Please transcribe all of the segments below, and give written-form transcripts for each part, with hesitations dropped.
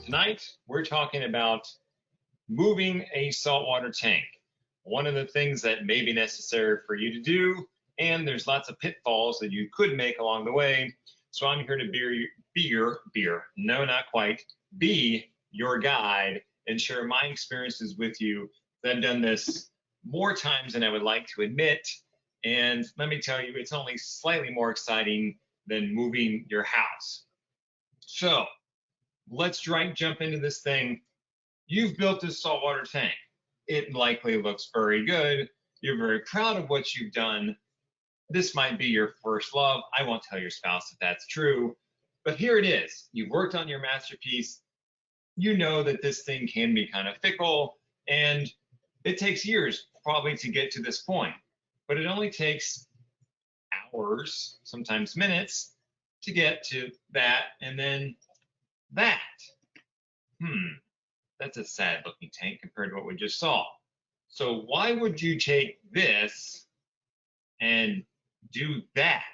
Tonight, we're talking about moving a saltwater tank. One of the things that may be necessary for you to do, and there's lots of pitfalls that you could make along the way. So I'm here to be your guide and share my experiences with you. I've done this more times than I would like to admit. And let me tell you, it's only slightly more exciting than moving your house. So let's jump into this thing. You've built this saltwater tank. It likely looks very good. You're very proud of what you've done. This might be your first love. I won't tell your spouse if that's true, but here it is. You've worked on your masterpiece. You know that this thing can be kind of fickle, and it takes years probably to get to this point, but it only takes hours, sometimes minutes, to get to that, and then that. That's a sad looking tank compared to what we just saw. So why would you take this and do that?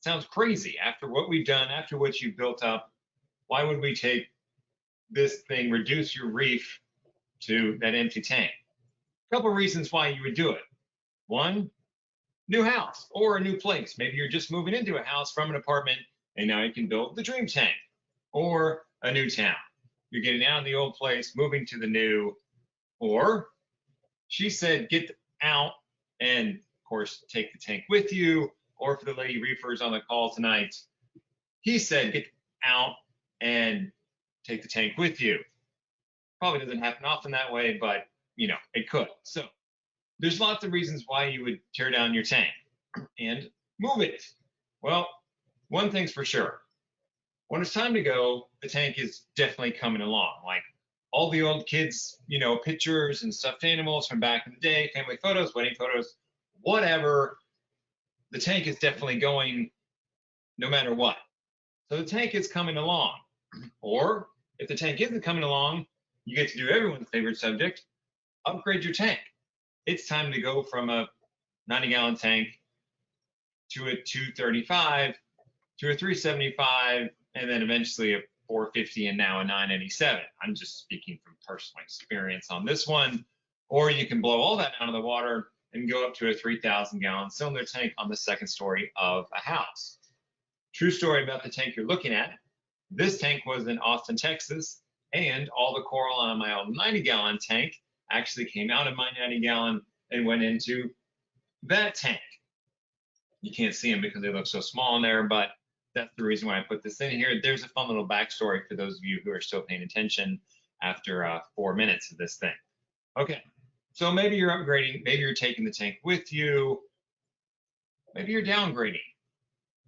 Sounds crazy. After what we've done, after what you've built up, why would we take this thing, reduce your reef to that empty tank? A couple of reasons why you would do it. One, new house or a new place. Maybe you're just moving into a house from an apartment and now you can build the dream tank. Or a new town. You're getting out of the old place, moving to the new. Or she said get out and of course take the tank with you. Or for the lady reefers on the call tonight, he said get out and take the tank with you. Probably doesn't happen often that way, but you know, it could. So there's lots of reasons why you would tear down your tank and move it. Well, one thing's for sure. When it's time to go, the tank is definitely coming along. Like all the old kids, you know, pictures and stuffed animals from back in the day, family photos, wedding photos, whatever, the tank is definitely going no matter what. So the tank is coming along. Or if the tank isn't coming along, you get to do everyone's favorite subject, upgrade your tank. It's time to go from a 90-gallon tank to a 235 to a 375, and then eventually a 450 and now a 987. I'm just speaking from personal experience on this one. Or you can blow all that out of the water and go up to a 3,000-gallon cylinder tank on the second story of a house. True story about the tank you're looking at. This tank was in Austin, Texas, and all the coral on my old 90-gallon tank actually came out of my 90-gallon and went into that tank. You can't see them because they look so small in there, but that's the reason why I put this in here. There's a fun little backstory for those of you who are still paying attention after 4 minutes of this thing. Okay, so maybe you're upgrading, maybe you're taking the tank with you, maybe you're downgrading.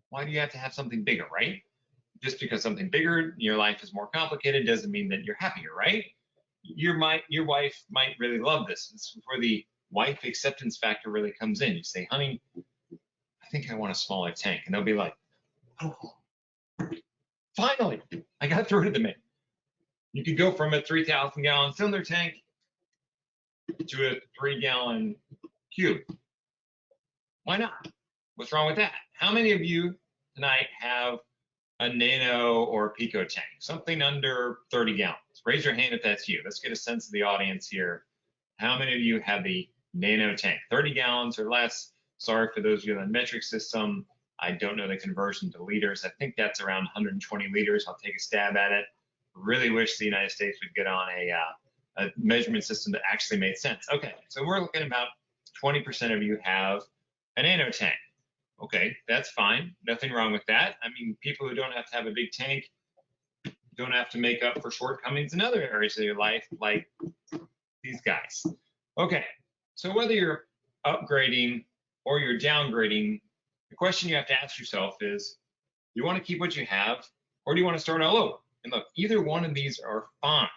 Why do you have to have something bigger, right? Just because something bigger in your life is more complicated doesn't mean that you're happier, right? Your wife might really love this. This is where the wife acceptance factor really comes in. You say, honey, I think I want a smaller tank. And they'll be like, oh, finally, I got through to the man. You could go from a 3,000-gallon cylinder tank to a 3-gallon cube. Why not? What's wrong with that? How many of you tonight have a nano or pico tank, something under 30 gallons? Raise your hand if that's you. Let's get a sense of the audience here. How many of you have the nano tank, 30 gallons or less? Sorry for those of you on the metric system. I don't know the conversion to liters. I think that's around 120 liters. I'll take a stab at it. Really wish the United States would get on a measurement system that actually made sense. Okay, so we're looking at about 20% of you have a nano tank. Okay, that's fine. Nothing wrong with that. I mean, people who don't have to have a big tank don't have to make up for shortcomings in other areas of your life, like these guys. Okay, so whether you're upgrading or you're downgrading, the question you have to ask yourself is, do you want to keep what you have, or do you want to start all over? And look, either one of these are fine.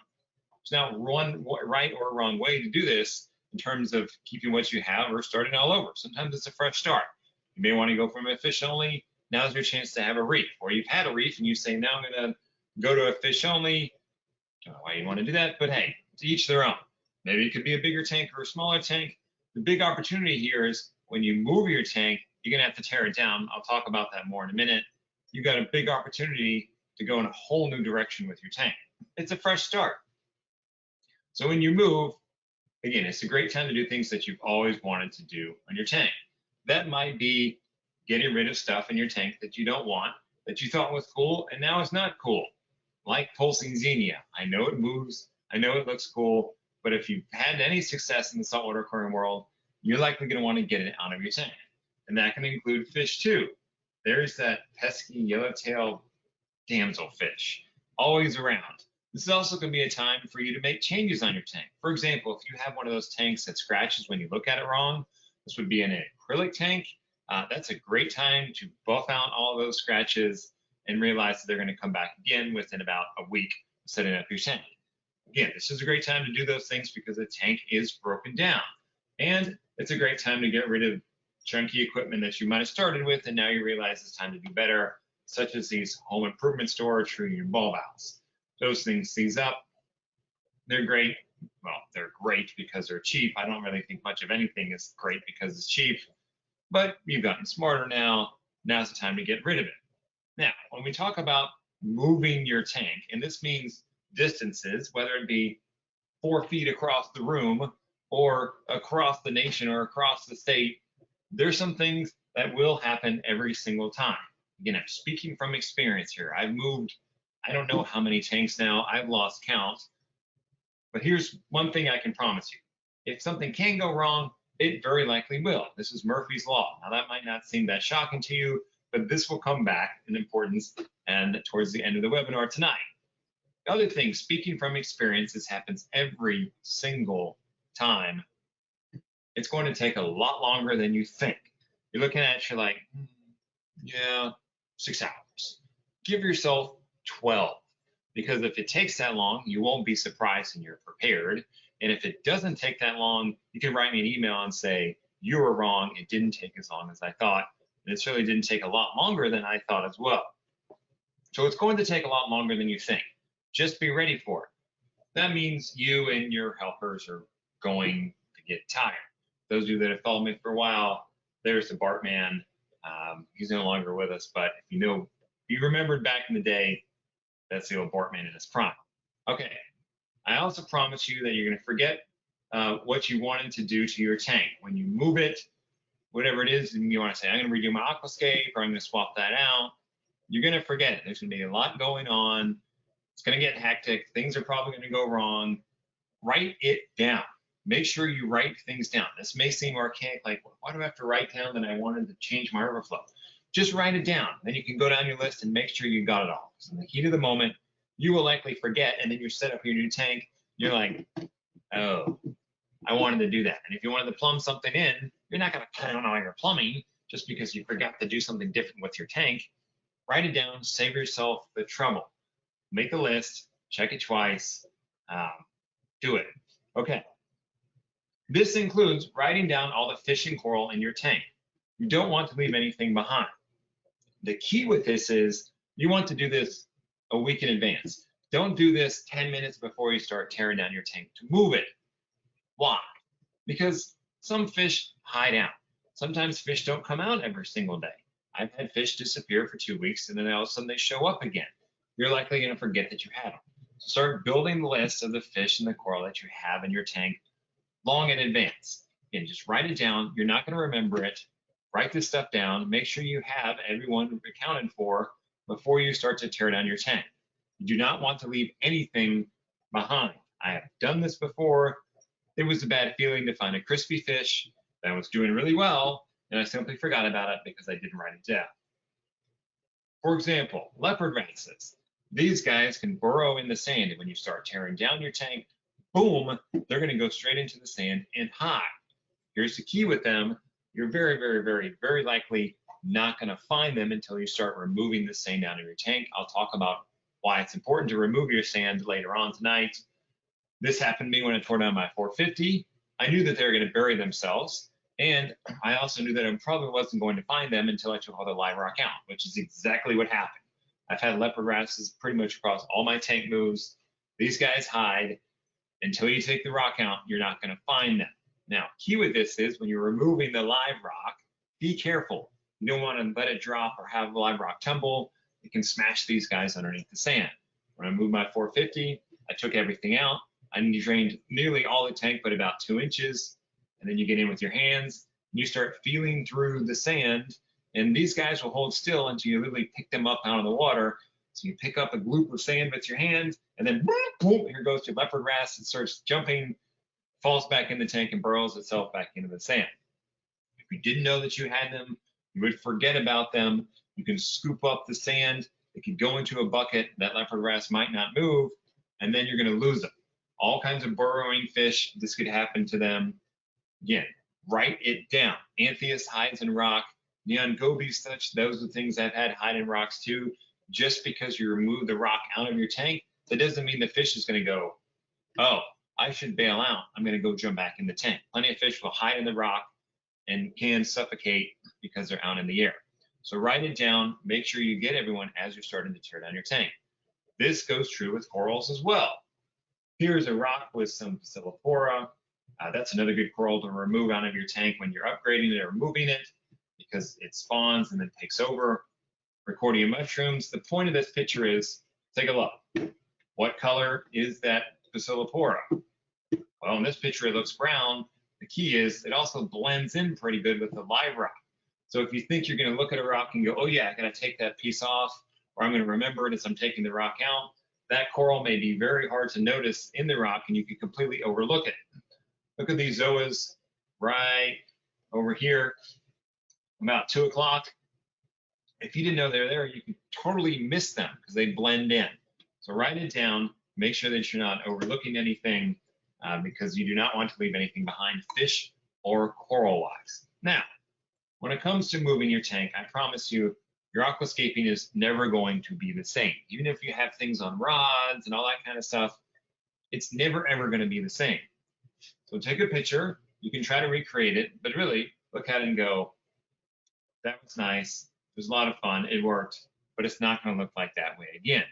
There's not one right or wrong way to do this in terms of keeping what you have or starting all over. Sometimes it's a fresh start. You may want to go from a fish only. Now's your chance to have a reef. Or you've had a reef and you say, now I'm going to go to a fish only. Don't know why you want to do that, but hey, to each their own. Maybe it could be a bigger tank or a smaller tank. The big opportunity here is when you move your tank, you're going to have to tear it down. I'll talk about that more in a minute. You've got a big opportunity to go in a whole new direction with your tank. It's a fresh start. So when you move, again, it's a great time to do things that you've always wanted to do on your tank. That might be getting rid of stuff in your tank that you don't want, that you thought was cool, and now it's not cool. Like pulsing xenia. I know it moves, I know it looks cool, but if you've had any success in the saltwater aquarium world, you're likely going to want to get it out of your tank. And that can include fish too. There's that pesky yellowtail damselfish, always around. This is also going to be a time for you to make changes on your tank. For example, if you have one of those tanks that scratches when you look at it wrong, this would be an acrylic tank. That's a great time to buff out all those scratches and realize that they're going to come back again within about a week of setting up your tank. Again, this is a great time to do those things because the tank is broken down. And it's a great time to get rid of chunky equipment that you might have started with and now you realize it's time to do better, such as these home improvement storage for your ball valves. Those things seize up. They're great. Well, they're great because they're cheap. I don't really think much of anything is great because it's cheap, but you've gotten smarter now. Now's the time to get rid of it. Now, when we talk about moving your tank, and this means distances, whether it be 4 feet across the room or across the nation or across the state, there's some things that will happen every single time. Again, I'm speaking from experience here. I've moved, I don't know how many tanks now. I've lost count. But here's one thing I can promise you. If something can go wrong, it very likely will. This is Murphy's Law. Now, that might not seem that shocking to you, but this will come back in importance and towards the end of the webinar tonight. The other thing, speaking from experience, this happens every single time. It's going to take a lot longer than you think. You're looking at it, you're like, yeah, 6 hours. Give yourself 12, because if it takes that long, you won't be surprised and you're prepared. And if it doesn't take that long, you can write me an email and say, you were wrong, it didn't take as long as I thought, and it certainly didn't take a lot longer than I thought as well. So it's going to take a lot longer than you think. Just be ready for it. That means you and your helpers are going to get tired. Those of you that have followed me for a while, there's the Bartman. He's no longer with us, but if you remembered back in the day, that's the old Bartman in his prime. Okay, I also promise you that you're going to forget what you wanted to do to your tank. When you move it, whatever it is, and you want to say, I'm going to redo my aquascape, or I'm going to swap that out, you're going to forget it. There's going to be a lot going on. It's going to get hectic. Things are probably going to go wrong. Write it down. Make sure you write things down. This may seem archaic, like, why do I have to write down that I wanted to change my overflow? Just write it down. Then you can go down your list and make sure you got it all. Because in the heat of the moment, you will likely forget, and then you set up your new tank. You're like, oh, I wanted to do that. And if you wanted to plumb something in, you're not going to plan on all your plumbing just because you forgot to do something different with your tank. Write it down. Save yourself the trouble. Make a list. Check it twice. Do it. Okay. This includes writing down all the fish and coral in your tank. You don't want to leave anything behind. The key with this is you want to do this a week in advance. Don't do this 10 minutes before you start tearing down your tank to move it. Why? Because some fish hide out. Sometimes fish don't come out every single day. I've had fish disappear for 2 weeks and then all of a sudden they show up again. You're likely going to forget that you had them. So start building the list of the fish and the coral that you have in your tank long in advance. Again, just write it down. You're not going to remember it. Write this stuff down. Make sure you have everyone accounted for before you start to tear down your tank. You do not want to leave anything behind. I have done this before. It was a bad feeling to find a crispy fish that was doing really well, and I simply forgot about it because I didn't write it down. For example, leopard wrasses. These guys can burrow in the sand, and when you start tearing down your tank, boom, they're going to go straight into the sand and hide. Here's the key with them. You're very, very, very, very likely not going to find them until you start removing the sand out of your tank. I'll talk about why it's important to remove your sand later on tonight. This happened to me when I tore down my 450. I knew that they were going to bury themselves, and I also knew that I probably wasn't going to find them until I took all the live rock out, which is exactly what happened. I've had leopard wrasses pretty much across all my tank moves. These guys hide. Until you take the rock out, you're not going to find them. Now, key with this is when you're removing the live rock, be careful. You don't want to let it drop or have the live rock tumble. it can smash these guys underneath the sand. When I moved my 450, I took everything out. I drained nearly all the tank, but about 2 inches. And then you get in with your hands, and you start feeling through the sand, and these guys will hold still until you literally pick them up out of the water. So you pick up a gloop of sand with your hand, and then boom, here goes your leopard wrasse. It starts jumping, falls back in the tank, and burrows itself back into the sand. If you didn't know that you had them, you would forget about them. You can scoop up the sand. It could go into a bucket. That leopard wrasse might not move, and then you're going to lose them. All kinds of burrowing fish, this could happen to them. Again, write it down. Anthias hides in rock. Neon gobies, such, those are things I've had hide in rocks too. Just because you remove the rock out of your tank, that doesn't mean the fish is going to go, oh, I should bail out. I'm going to go jump back in the tank. Plenty of fish will hide in the rock and can suffocate because they're out in the air. So write it down. Make sure you get everyone as you're starting to tear down your tank. This goes true with corals as well. Here's a rock with some Bacillopora. That's another good coral to remove out of your tank when you're upgrading it or moving it, because it spawns and then takes over. Recordia mushrooms. The point of this picture is, take a look. What color is that Bacillopora? Well, in this picture it looks brown. The key is it also blends in pretty good with the live rock. So if you think you're going to look at a rock and go, oh yeah, I got to take that piece off, or I'm going to remember it as I'm taking the rock out, that coral may be very hard to notice in the rock and you can completely overlook it. Look at these zoas right over here, about 2 o'clock. If you didn't know they're there, you can totally miss them because they blend in. So write it down, make sure that you're not overlooking anything because you do not want to leave anything behind, fish or coral-wise. Now, when it comes to moving your tank, I promise you, your aquascaping is never going to be the same. Even if you have things on rods and all that kind of stuff, it's never ever going to be the same. So take a picture, you can try to recreate it, but really look at it and go, that was nice, it was a lot of fun, it worked, but it's not going to look like that way again.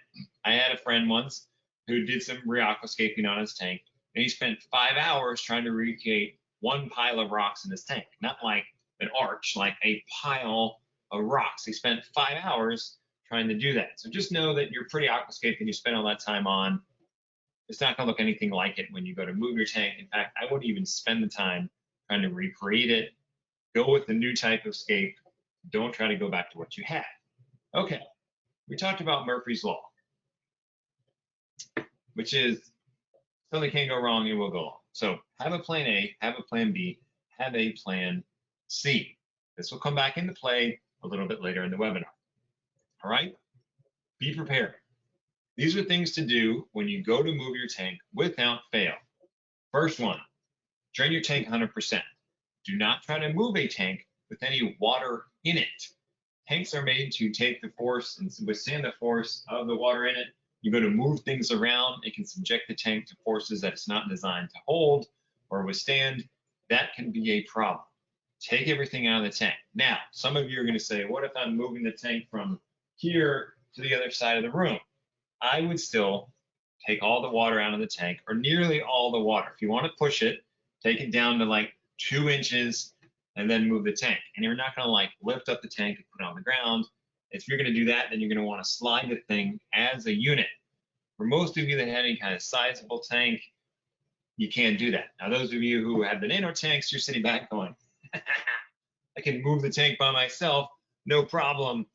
I had a friend once who did some re-aquascaping on his tank, and he spent 5 hours trying to recreate one pile of rocks in his tank, not like an arch, like a pile of rocks. He spent 5 hours trying to do that. So just know that you're pretty aquascaping you spend all that time on, it's not going to look anything like it when you go to move your tank. In fact, I wouldn't even spend the time trying to recreate it. Go with the new type of scape. Don't try to go back to what you had. Okay, we talked about Murphy's Law, which is something can't go wrong, it will go wrong. So have a plan A, have a plan B, have a plan C. This will come back into play a little bit later in the webinar. All right, be prepared. These are things to do when you go to move your tank without fail. First one, drain your tank 100%. Do not try to move a tank with any water in it. Tanks are made to take the force and withstand the force of the water in it. You go to move things around, it can subject the tank to forces that it's not designed to hold or withstand. That can be a problem. Take everything out of the tank. Now, some of you are going to say, what if I'm moving the tank from here to the other side of the room? I would still take all the water out of the tank, or nearly all the water. If you want to push it, take it down to like 2 inches and then move the tank. And you're not going to like lift up the tank and put it on the ground. If you're going to do that, then you're going to want to slide the thing as a unit. For most of you that have any kind of sizable tank, you can't do that. Now, those of you who have the nano tanks, you're sitting back going, I can move the tank by myself, no problem,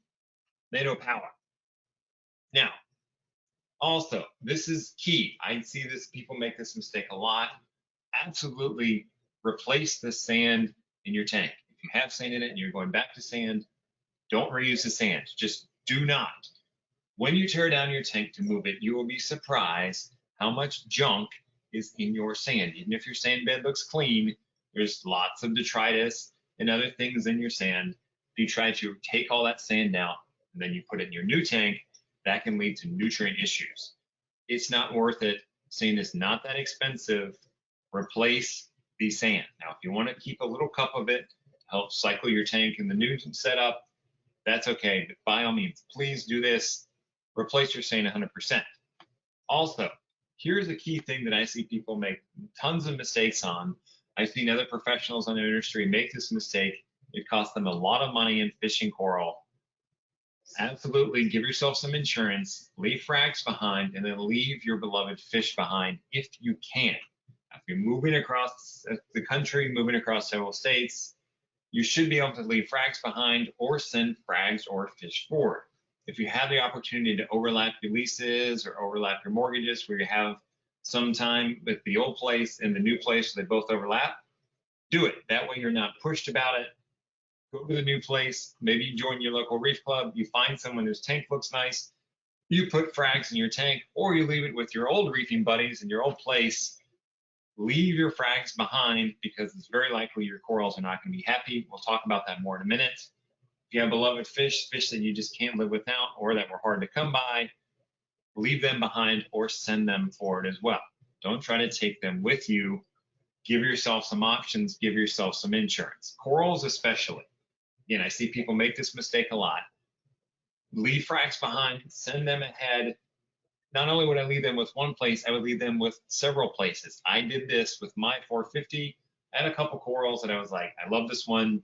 nano power. Now, also, this is key. I see this, people make this mistake a lot. Absolutely replace the sand in your tank. If you have sand in it and you're going back to sand, don't reuse the sand. Just do not. When you tear down your tank to move it, you will be surprised how much junk is in your sand. Even if your sand bed looks clean, there's lots of detritus and other things in your sand. If you try to take all that sand out and then you put it in your new tank, that can lead to nutrient issues. It's not worth it. Sand is not that expensive. Replace the sand. Now, if you want to keep a little cup of it to help cycle your tank in the new setup, that's okay. But by all means, please do this. Replace your sand 100%. Also, here's a key thing that I see people make tons of mistakes on. I've seen other professionals in the industry make this mistake. It costs them a lot of money in fishing coral. Absolutely. Give yourself some insurance, leave frags behind, and then leave your beloved fish behind if you can. If you're moving across the country, moving across several states, you should be able to leave frags behind or send frags or fish forward. If you have the opportunity to overlap your leases or overlap your mortgages where you have some time with the old place and the new place so they both overlap, do it. That way you're not pushed about it. Go to the new place, maybe you join your local reef club, you find someone whose tank looks nice, you put frags in your tank, or you leave it with your old reefing buddies in your old place. Leave your frags behind because it's very likely your corals are not going to be happy. We'll talk about that more in a minute. If you have beloved fish, fish that you just can't live without or that were hard to come by, leave them behind or send them forward as well. Don't try to take them with you. Give yourself some options, give yourself some insurance. Corals especially. Again, I see people make this mistake a lot. Leave frags behind, send them ahead. Not only would I leave them with one place, I would leave them with several places. I did this with my 450. I had a couple corals that I was like, I love this one.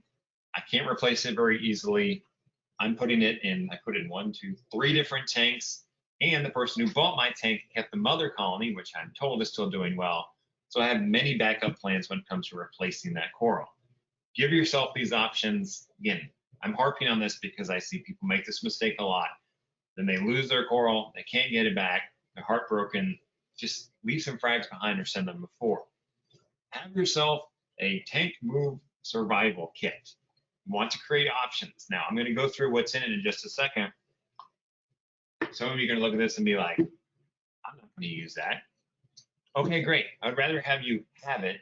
I can't replace it very easily. I'm putting it in, I put it in 1, 2, 3 different tanks. And the person who bought my tank kept the mother colony, which I'm told is still doing well. So I have many backup plans when it comes to replacing that coral. Give yourself these options. Again, I'm harping on this because I see people make this mistake a lot. Then they lose their coral, they can't get it back, they're heartbroken. Just leave some frags behind or send them before. Have yourself a tank move survival kit. You want to create options. Now, I'm going to go through what's in it in just a second. Some of you are going to look at this and be like, I'm not going to use that. Okay, great. I'd rather have you have it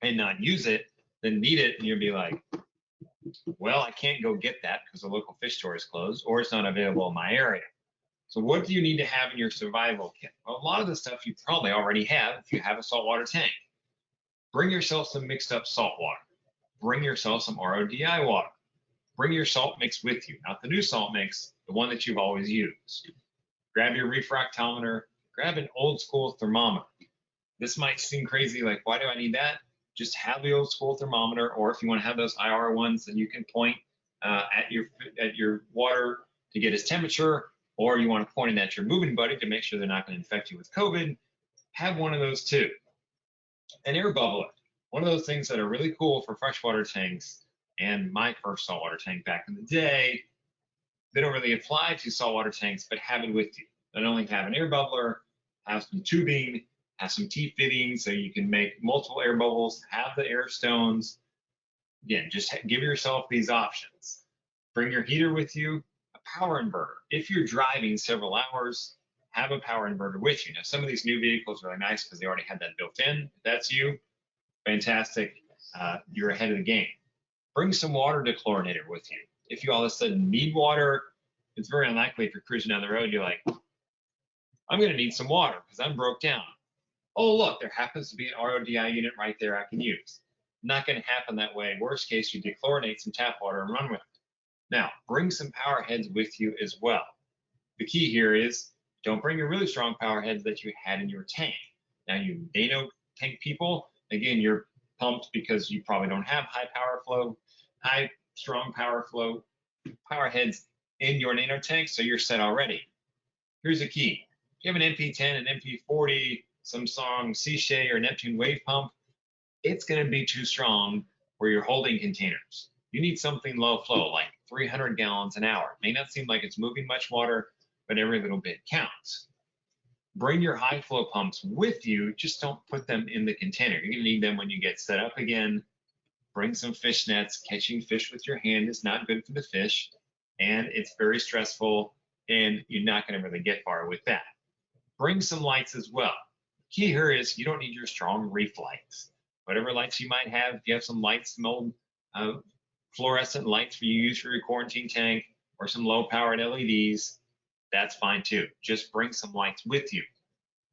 and not use it than need it, and you'll be like, well, I can't go get that because the local fish store is closed or it's not available in my area. So what do you need to have in your survival kit? Well, a lot of the stuff you probably already have if you have a saltwater tank. Bring yourself some mixed up salt water. Bring yourself some RODI water. Bring your salt mix with you, not the new salt mix, the one that you've always used. Grab your refractometer, grab an old school thermometer. This might seem crazy, like why do I need that? Just have the old school thermometer, or if you want to have those IR ones, then you can point at your water to get its temperature, or you want to point it at your moving buddy to make sure they're not going to infect you with COVID. Have one of those too. An air bubbler, one of those things that are really cool for freshwater tanks. And my first saltwater tank back in the day, they don't really apply to saltwater tanks, but have it with you. Not only have an air bubbler, have some tubing, have some T-fittings so you can make multiple air bubbles, have the air stones. Again, just give yourself these options. Bring your heater with you, a power inverter. If you're driving several hours, have a power inverter with you. Now, some of these new vehicles are really nice because they already have that built in. If that's you, fantastic. You're ahead of the game. Bring some water dechlorinator with you. If you all of a sudden need water, it's very unlikely if you're cruising down the road, you're like, I'm going to need some water because I'm broke down. Oh, look, there happens to be an RODI unit right there I can use. Not going to happen that way. Worst case, you dechlorinate some tap water and run with it. Now, bring some power heads with you as well. The key here is don't bring your really strong power heads that you had in your tank. Now, you nano tank people, again, you're pumped because you probably don't have high strong power flow power heads in your nano tank, so you're set already. Here's the key. If you have an MP10, an MP40, Samsung Seashay or Neptune wave pump, it's going to be too strong for your holding containers. You need something low flow, like 300 gallons an hour. It may not seem like it's moving much water, but every little bit counts. Bring your high flow pumps with you, just don't put them in the container. You're going to need them when you get set up again. Bring some fish nets. Catching fish with your hand is not good for the fish, and it's very stressful, and you're not going to really get far with that. Bring some lights as well. Key here is you don't need your strong reef lights. Whatever lights you might have, if you have some lights, some old fluorescent lights for you use for your quarantine tank, or some low powered LEDs, that's fine too. Just bring some lights with you.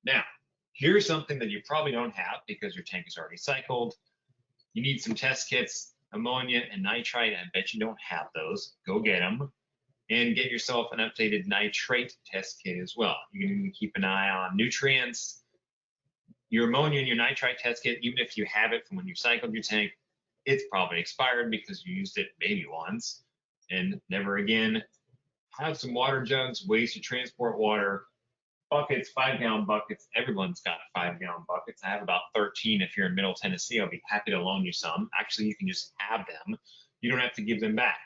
Now, here's something that you probably don't have because your tank is already cycled. You need some test kits, ammonia and nitrite. I bet you don't have those. Go get them. And get yourself an updated nitrate test kit as well. You can keep an eye on nutrients. Your ammonia and your nitrite test kit, even if you have it from when you cycled your tank, it's probably expired because you used it maybe once and never again. Have some water jugs, ways to transport water, buckets, 5-gallon buckets. Everyone's got a 5-gallon buckets. I have about 13. If you're in Middle Tennessee, I'll be happy to loan you some. Actually, you can just have them. You don't have to give them back.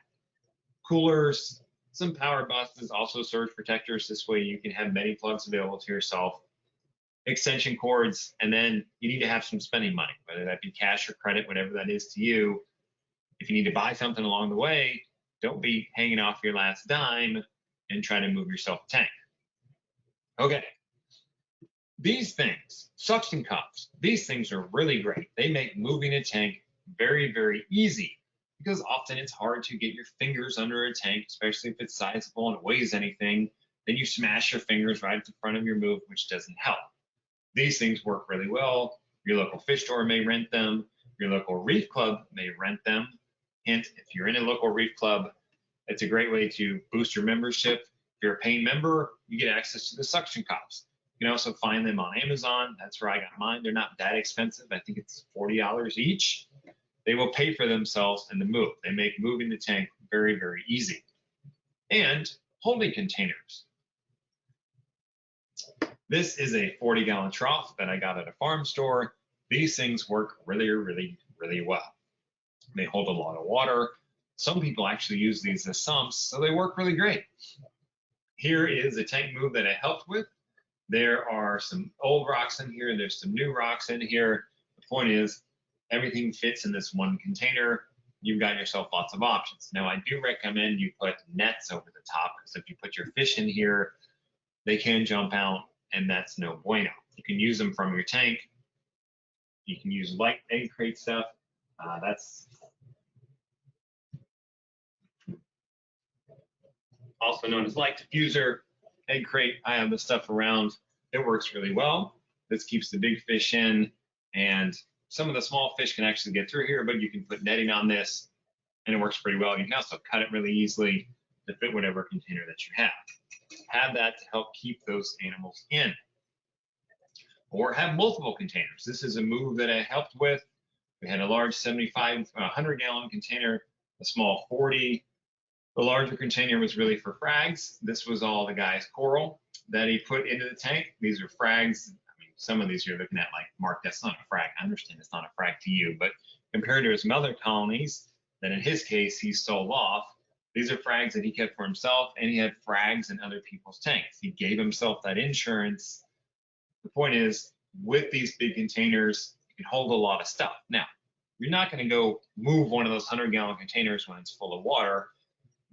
Coolers, some power buses, also surge protectors. This way you can have many plugs available to yourself. Extension cords, and then you need to have some spending money, whether that be cash or credit, whatever that is to you. If you need to buy something along the way, don't be hanging off your last dime and trying to move yourself a tank. Okay. These things, suction cups, these things are really great. They make moving a tank very, very easy because often it's hard to get your fingers under a tank, especially if it's sizable and weighs anything. Then you smash your fingers right at the front of your move, which doesn't help. These things work really well. Your local fish store may rent them. Your local reef club may rent them. Hint, if you're in a local reef club, it's a great way to boost your membership. If you're a paying member, you get access to the suction cups. You can also find them on Amazon. That's where I got mine. They're not that expensive. I think it's $40 each. They will pay for themselves in the move. They make moving the tank very, very easy. And holding containers. This is a 40-gallon trough that I got at a farm store. These things work really, really, really well. They hold a lot of water. Some people actually use these as sumps, so they work really great. Here is a tank move that I helped with. There are some old rocks in here. There's some new rocks in here. The point is, everything fits in this one container. You've got yourself lots of options. Now, I do recommend you put nets over the top, because if you put your fish in here, they can jump out, and that's no bueno. You can use them from your tank. You can use light egg crate stuff. That's also known as light diffuser, egg crate. I have this stuff around. It works really well. This keeps the big fish in, and some of the small fish can actually get through here, but you can put netting on this, and it works pretty well. You can also cut it really easily to fit whatever container that you have. Have that to help keep those animals in. Or have multiple containers. This is a move that I helped with. We had a large 75, 100-gallon container, a small 40. The larger container was really for frags. This was all the guy's coral that he put into the tank. These are frags. I mean, some of these you're looking at like, Mark, that's not a frag. I understand it's not a frag to you, but compared to his mother colonies that in his case he sold off, these are frags that he kept for himself, and he had frags in other people's tanks. He gave himself that insurance. The point is, with these big containers, you can hold a lot of stuff. Now, you're not going to go move one of those 100-gallon containers when it's full of water.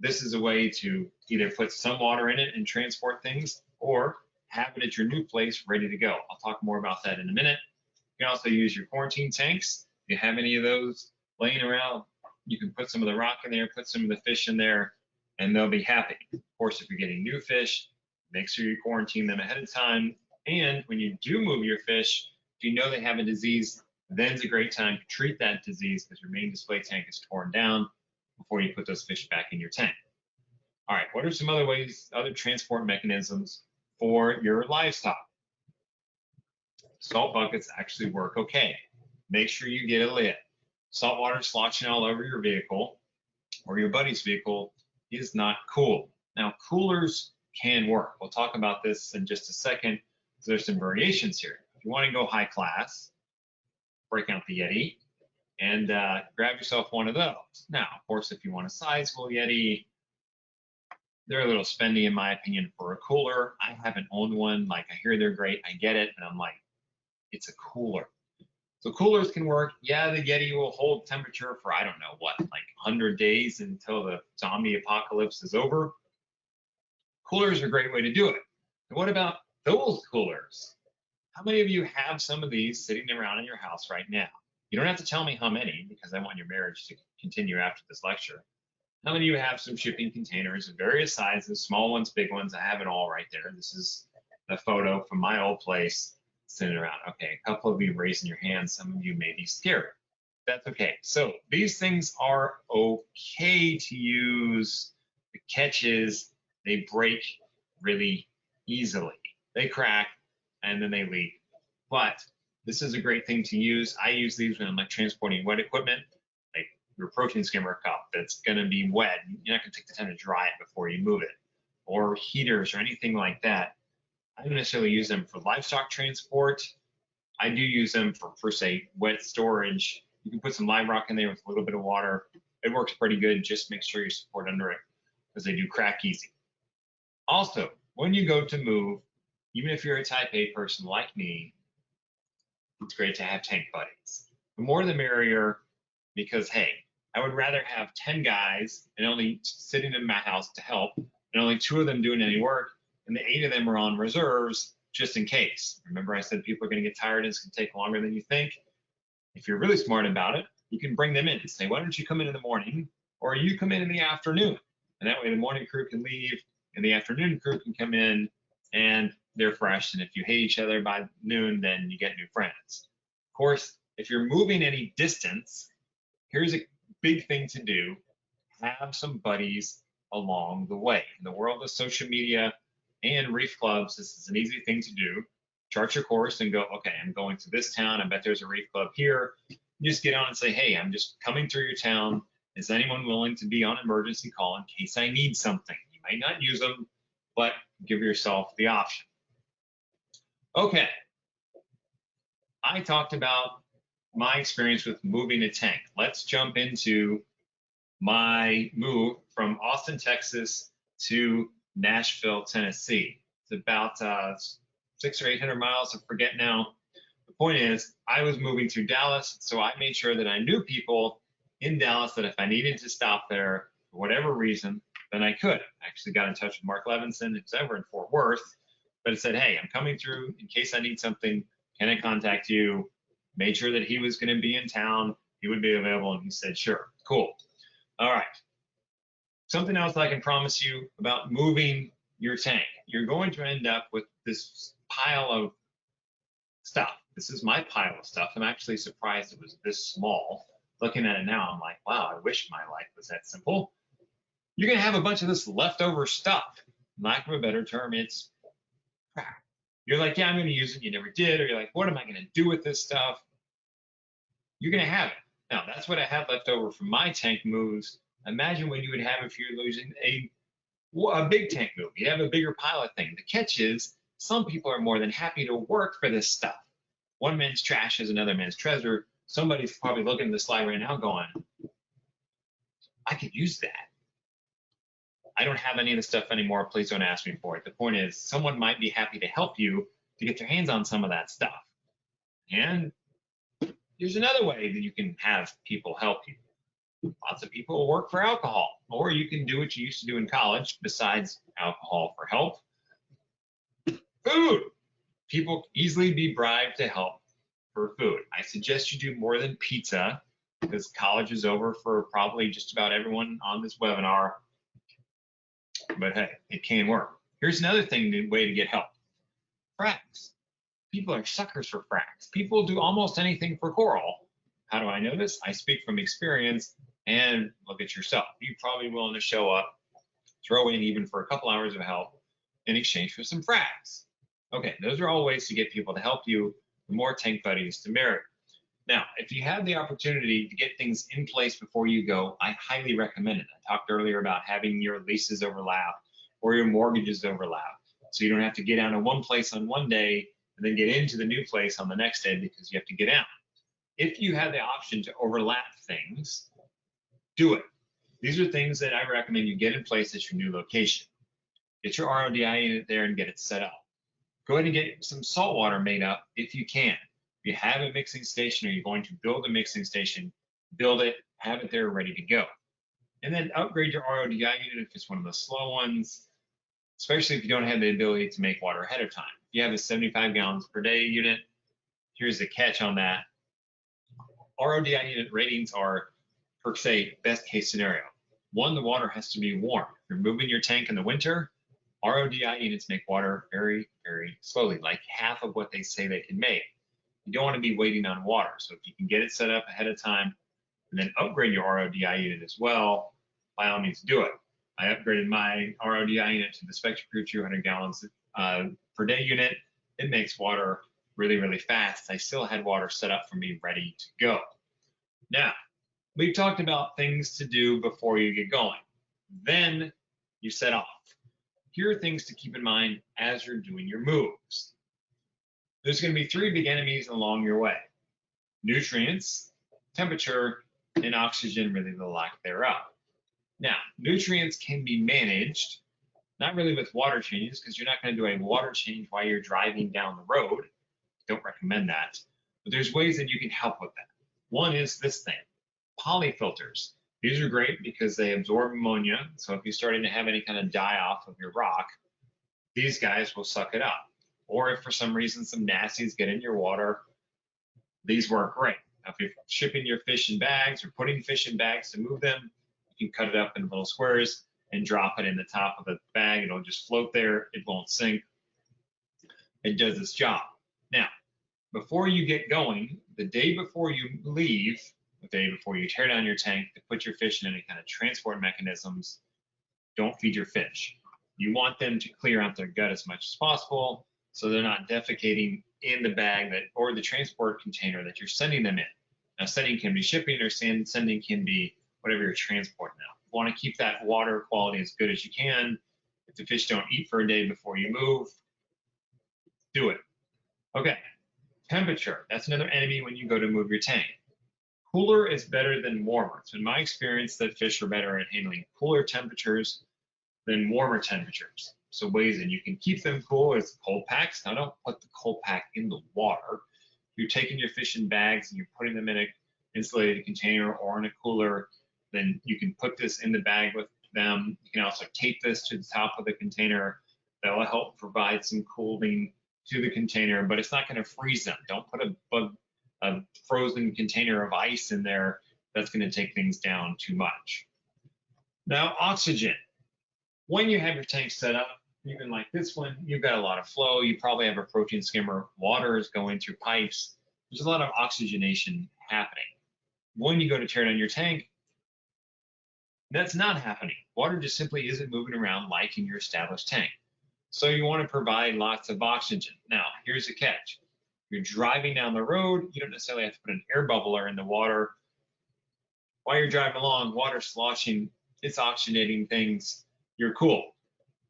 This is a way to either put some water in it and transport things, or have it at your new place ready to go. I'll talk more about that in a minute. You can also use your quarantine tanks. If you have any of those laying around, you can put some of the rock in there, put some of the fish in there, and they'll be happy. Of course, if you're getting new fish, make sure you quarantine them ahead of time. And when you do move your fish, if you know they have a disease, then's a great time to treat that disease, because your main display tank is torn down before you put those fish back in your tank. All right, what are some other ways, other transport mechanisms for your livestock? Salt buckets actually work okay. Make sure you get a lid. Salt water sloshing all over your vehicle or your buddy's vehicle is not cool. Now, coolers can work. We'll talk about this in just a second. So there's some variations here. If you want to go high class, break out the Yeti and grab yourself one of those. Now, of course, if you want a sizable Yeti, they're a little spendy, in my opinion, for a cooler. I haven't owned one. Like, I hear they're great. I get it. And I'm like, it's a cooler. So coolers can work. Yeah, the Yeti will hold temperature for, I don't know what, like 100 days until the zombie apocalypse is over. Coolers are a great way to do it. And what about those coolers? How many of you have some of these sitting around in your house right now? You don't have to tell me how many, because I want your marriage to continue after this lecture. How many of you have some shipping containers of various sizes, small ones, big ones? I have it all right there. This is a photo from my old place sitting around. Okay, a couple of you raising your hands. Some of you may be scared. That's okay. So these things are okay to use. The catch is they break really easily. They crack and then they leak. But this is a great thing to use. I use these when I'm like transporting wet equipment, like your protein skimmer cup that's going to be wet. You're not going to take the time to dry it before you move it. or heaters or anything like that. I don't necessarily use them for livestock transport. I do use them for say, wet storage. You can put some live rock in there with a little bit of water. It works pretty good. Just make sure you support under it because they do crack easy. Also, when you go to move, even if you're a type A person like me, it's great to have tank buddies. The more the merrier, because hey, I would rather have 10 guys and only sitting in my house to help, and only 2 of them doing any work, and the 8 of them are on reserves just in case. Remember I said people are going to get tired and it's going to take longer than you think? If you're really smart about it, you can bring them in and say, why don't you come in the morning, or you come in the afternoon? And that way the morning crew can leave and the afternoon crew can come in and they're fresh. And if you hate each other by noon, then you get new friends. Of course, if you're moving any distance, here's a big thing to do. Have some buddies along the way. In the world of social media and reef clubs, this is an easy thing to do. Chart your course and go, okay, I'm going to this town. I bet there's a reef club here. You just get on and say, hey, I'm just coming through your town. Is anyone willing to be on emergency call in case I need something? You might not use them, but give yourself the option. Okay, I talked about my experience with moving a tank. Let's jump into my move from Austin, Texas to Nashville, Tennessee. It's about 600 or 800 miles, I forget now. The point is, I was moving through Dallas, so I made sure that I knew people in Dallas that if I needed to stop there for whatever reason, then I could. I actually got in touch with Mark Levinson, who's ever in Fort Worth, but it said, hey, I'm coming through in case I need something. Can I contact you? Made sure that he was going to be in town. He would be available, and he said, sure, cool. All right. Something else I can promise you about moving your tank. You're going to end up with this pile of stuff. This is my pile of stuff. I'm actually surprised it was this small. Looking at it now, I'm like, wow, I wish my life was that simple. You're going to have a bunch of this leftover stuff. Lack of a better term, it's crap. You're like, yeah, I'm going to use it. You never did. Or you're like, what am I going to do with this stuff? You're going to have it. Now, that's what I had left over from my tank moves. Imagine what you would have if you're losing a big tank move. You have a bigger pile of things. The catch is some people are more than happy to work for this stuff. One man's trash is another man's treasure. Somebody's probably looking at the slide right now going, I could use that. I don't have any of the stuff anymore. Please don't ask me for it. The point is, someone might be happy to help you to get their hands on some of that stuff. And there's another way that you can have people help you. Lots of people will work for alcohol, or you can do what you used to do in college besides alcohol for help. Food. People easily be bribed to help for food. I suggest you do more than pizza because college is over for probably just about everyone on this webinar. But hey, it can work. Here's another way to get help. Fracks. People are suckers for fracks. People do almost anything for coral. How do I know this? I speak from experience, and look at yourself. You're probably willing to show up, throw in even for a couple hours of help in exchange for some fracks. Okay, those are all ways to get people to help you. The more tank buddies, the merrier. Now, if you have the opportunity to get things in place before you go, I highly recommend it. I talked earlier about having your leases overlap or your mortgages overlap, so you don't have to get out of one place on one day and then get into the new place on the next day because you have to get out. If you have the option to overlap things, do it. These are things that I recommend you get in place at your new location. Get your RODI unit there and get it set up. Go ahead and get some saltwater made up if you can. If you have a mixing station or you're going to build a mixing station, build it, have it there ready to go. And then upgrade your RODI unit if it's one of the slow ones, especially if you don't have the ability to make water ahead of time. If you have a 75 gallons per day unit, here's the catch on that. RODI unit ratings are, per se, best case scenario. One, the water has to be warm. If you're moving your tank in the winter, RODI units make water very, very slowly, like half of what they say they can make. You don't want to be waiting on water. So if you can get it set up ahead of time and then upgrade your RODI unit as well, by all means do it. I upgraded my RODI unit to the SpectraCrew 200 gallons per day unit. It makes water really, really fast. I still had water set up for me ready to go. Now, we've talked about things to do before you get going. Then you set off. here are things to keep in mind as you're doing your moves. There's going to be three big enemies along your way: nutrients, temperature, and oxygen, really the lack thereof. Now, nutrients can be managed, not really with water changes, because you're not going to do a water change while you're driving down the road. Don't recommend that. But there's ways that you can help with that. One is this thing, polyfilters. These are great because they absorb ammonia. So if you're starting to have any kind of die off of your rock, these guys will suck it up. Or if for some reason some nasties get in your water, these work great. Now, if you're shipping your fish in bags or putting fish in bags to move them, you can cut it up in little squares and drop it in the top of the bag. It'll just float there. It won't sink. It does its job. Now, before you get going, the day before you leave, the day before you tear down your tank to put your fish in any kind of transport mechanisms, don't feed your fish. You want them to clear out their gut as much as possible so they're not defecating in the bag that or the transport container that you're sending them in. Now, sending can be shipping, or sending can be whatever you're transporting now. You want to keep that water quality as good as you can. If the fish don't eat for a day before you move, do it. Okay, temperature. That's another enemy when you go to move your tank. Cooler is better than warmer. It's been my experience that fish are better at handling cooler temperatures than warmer temperatures. So ways that you can keep them cool is cold packs. Now, don't put the cold pack in the water. You're taking your fish in bags and you're putting them in an insulated container or in a cooler. Then you can put this in the bag with them. You can also tape this to the top of the container. That will help provide some cooling to the container, but it's not going to freeze them. Don't put a frozen container of ice in there. That's going to take things down too much. Now, oxygen. When you have your tank set up, even like this one, you've got a lot of flow. You probably have a protein skimmer. Water is going through pipes. There's a lot of oxygenation happening. When you go to tear down your tank, that's not happening. Water just simply isn't moving around like in your established tank. So you want to provide lots of oxygen. Now, here's the catch. You're driving down the road, you don't necessarily have to put an air bubbler in the water. While you're driving along, water sloshing, it's oxygenating things. You're cool.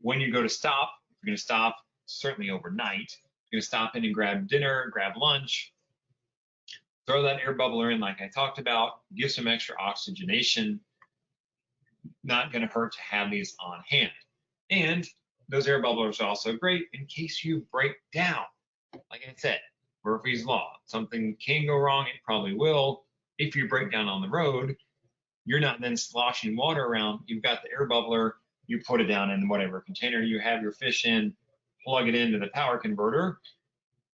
When you go to stop, if you're going to stop, certainly overnight, you're going to stop in and grab dinner, grab lunch, throw that air bubbler in like I talked about, give some extra oxygenation. Not going to hurt to have these on hand. And those air bubblers are also great in case you break down. Like I said, Murphy's Law. Something can go wrong, it probably will. If you break down on the road, you're not then sloshing water around. You've got the air bubbler, you put it down in whatever container you have your fish in, plug it into the power converter,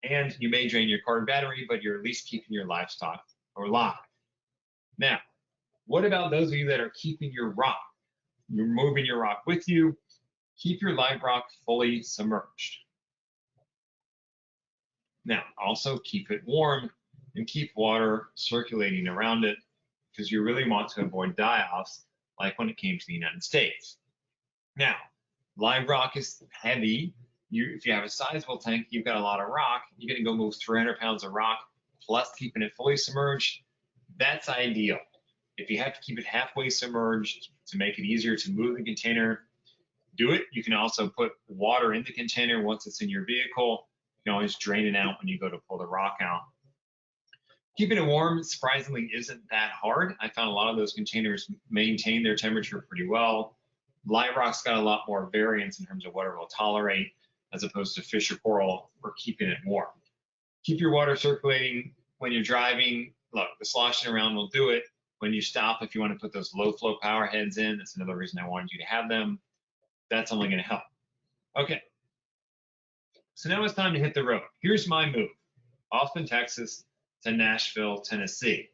and you may drain your car battery, but you're at least keeping your livestock alive. Now, what about those of you that are keeping your rock? You're moving your rock with you. Keep your live rock fully submerged. Now, also keep it warm and keep water circulating around it because you really want to avoid die-offs like when it came to the United States. Now, live rock is heavy. If you have a sizable tank, you've got a lot of rock, you're going to go move 300 pounds of rock plus keeping it fully submerged. That's ideal. If you have to keep it halfway submerged to make it easier to move the container, do it. You can also put water in the container once it's in your vehicle. You can always drain it out when you go to pull the rock out. Keeping it warm, surprisingly, isn't that hard. I found a lot of those containers maintain their temperature pretty well. Live rock's got a lot more variance in terms of what it will tolerate, as opposed to fish or coral, we're keeping it warm. Keep your water circulating when you're driving. Look, the sloshing around will do it. When you stop, if you want to put those low flow power heads in, that's another reason I wanted you to have them. That's only going to help. Okay, so now it's time to hit the road. Here's my move. Austin, Texas to Nashville, Tennessee.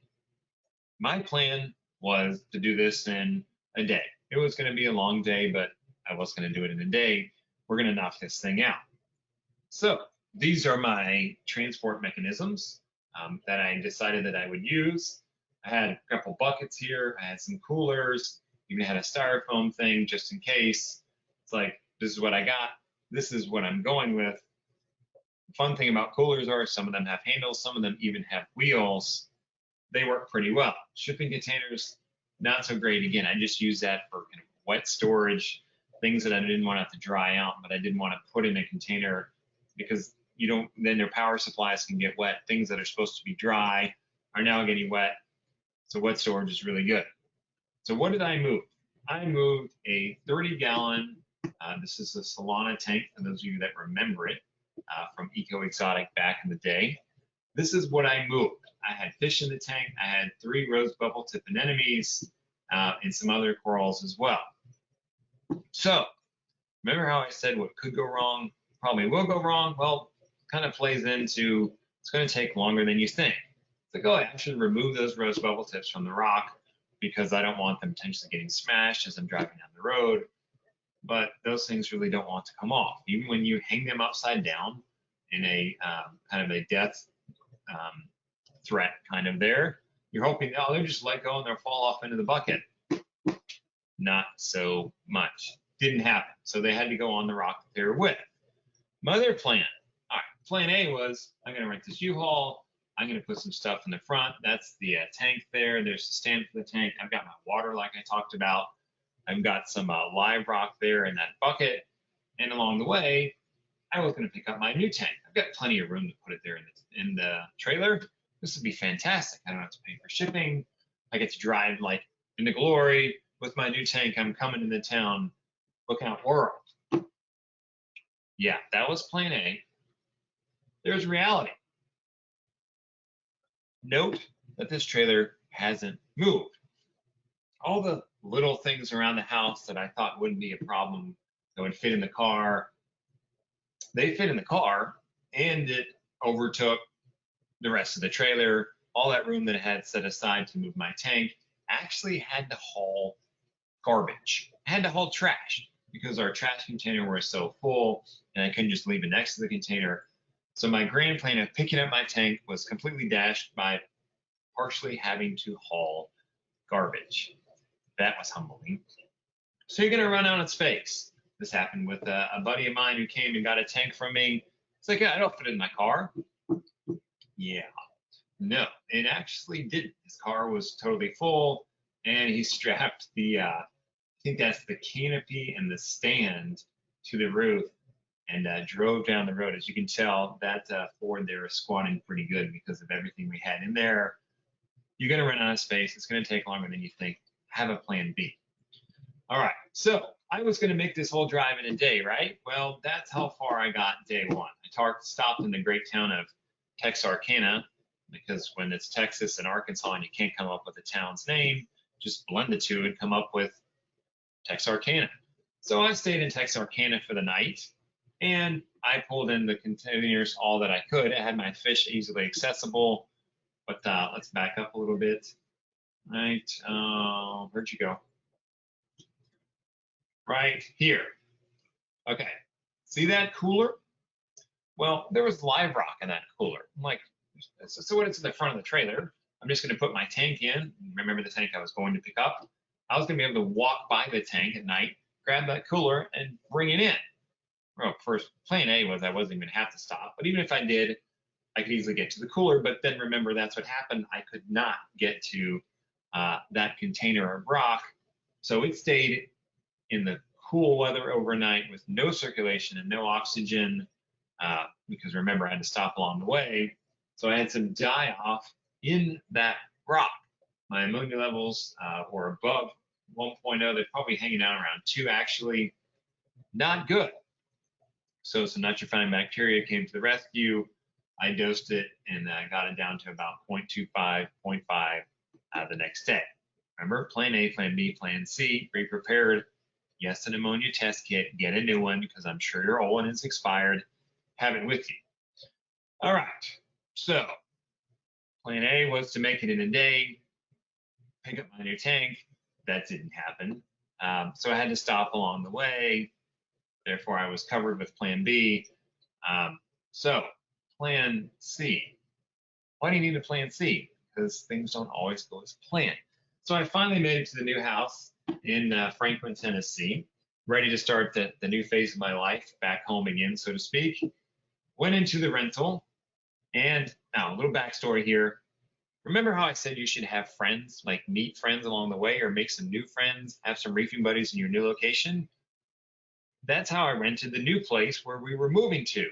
My plan was to do this in a day. It was going to be a long day, but I was going to do it in a day. We're going to knock this thing out. So these are my transport mechanisms that I decided that I would use. I had a couple buckets here. I had some coolers. Even had a styrofoam thing just in case. It's like, this is what I got. This is what I'm going with. The fun thing about coolers are some of them have handles, some of them even have wheels. They work pretty well. Shipping containers, not so great. Again, I just use that for kind of wet storage. things that I didn't want to have to dry out, but I didn't want to put in a container because you don't, then their power supplies can get wet. Things that are supposed to be dry are now getting wet. So wet storage is really good. So what did I move? I moved a 30-gallon, this is a Saltwater Tank, for those of you that remember it, from Eco Exotic back in the day. This is what I moved. I had fish in the tank. I had 3 rose bubble tip anemones and some other corals as well. So remember how I said what could go wrong probably will go wrong? Well, kind of plays into it's going to take longer than you think. It's like, oh, I should remove those rose bubble tips from the rock because I don't want them potentially getting smashed as I'm driving down the road. But those things really don't want to come off. Even when you hang them upside down in a kind of a death threat kind of there, you're hoping, oh, they'll just let go and they'll fall off into the bucket. Not so much. Didn't happen. So they had to go on the rock that they were with. My other plan, all right, plan A was I'm going to rent this U-Haul. I'm going to put some stuff in the front. That's the tank there. There's the stand for the tank. I've got my water like I talked about. I've got some live rock there in that bucket. And along the way, I was going to pick up my new tank. I've got plenty of room to put it there in the trailer. This would be fantastic. I don't have to pay for shipping. I get to drive like into glory with my new tank. I'm coming into town. Look out, world. Yeah, that was plan A. There's reality. Note that this trailer hasn't moved. All the little things around the house that I thought wouldn't be a problem that would fit in the car, they fit in the car, and it overtook the rest of the trailer. All that room that I had set aside to move my tank actually had to haul garbage. I had to haul trash because our trash container was so full and I couldn't just leave it next to the container. So my grand plan of picking up my tank was completely dashed by partially having to haul garbage. That was humbling. So you're going to run out of space. This happened with a buddy of mine who came and got a tank from me. It's like, yeah, I don't fit it in my car. Yeah, no, it actually didn't. His car was totally full, and he strapped the, I think that's the canopy and the stand to the roof and drove down the road. As you can tell, that Ford there is squatting pretty good because of everything we had in there. You're going to run out of space. It's going to take longer than you think. Have a plan B. All right, so I was going to make this whole drive in a day, right? Well, that's how far I got day one. I stopped in the great town of Texarkana because when it's Texas and Arkansas and you can't come up with a town's name, just blend the two and come up with Texarkana. So I stayed in Texarkana for the night and I pulled in the containers all that I could. I had my fish easily accessible, but let's back up a little bit. Right, where'd you go? Right here. Okay, see that cooler? Well, there was live rock in that cooler. I'm like, so when it's in the front of the trailer, I'm just going to put my tank in. Remember the tank I was going to pick up? I was going to be able to walk by the tank at night, grab that cooler, and bring it in. Well, first, plan A was I wasn't even going to have to stop. But even if I did, I could easily get to the cooler. But then remember, that's what happened. I could not get to that container of rock. So it stayed in the cool weather overnight with no circulation and no oxygen because remember, I had to stop along the way. So I had some die off in that rock. My ammonia levels were above 1.0. They're probably hanging out around 2 actually. Not good. So some nitrophine bacteria came to the rescue. I dosed it and got it down to about 0.25, 0.5 the next day. Remember, plan A, plan B, plan C, be prepared. Yes, an ammonia test kit, get a new one because I'm sure your old one is expired. Have it with you. All right, so plan A was to make it in a day, pick up my new tank. That didn't happen. So I had to stop along the way. Therefore, I was covered with plan B. So plan C. Why do you need a plan C? Because things don't always go as planned. So I finally made it to the new house in Franklin, Tennessee, ready to start the new phase of my life back home again, so to speak. Went into the rental, and now a little backstory here. Remember how I said you should have friends, like meet friends along the way or make some new friends, have some reefing buddies in your new location? that's how I rented the new place where we were moving to.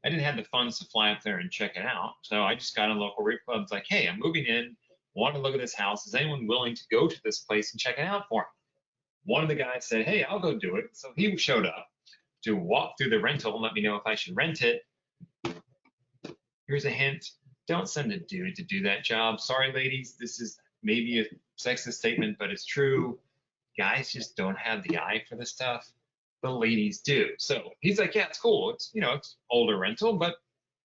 I didn't have the funds to fly up there and check it out. So I just got a local reef club. It's like, hey, I'm moving in, want to look at this house. Is anyone willing to go to this place and check it out for me? One of the guys said, hey, I'll go do it. So he showed up to walk through the rental and let me know if I should rent it. Here's a hint. Don't send a dude to do that job. Sorry, ladies. This is maybe a sexist statement, but it's true. Guys just don't have the eye for this stuff. The ladies do. So he's like, yeah, it's cool. It's, you know, it's older rental, but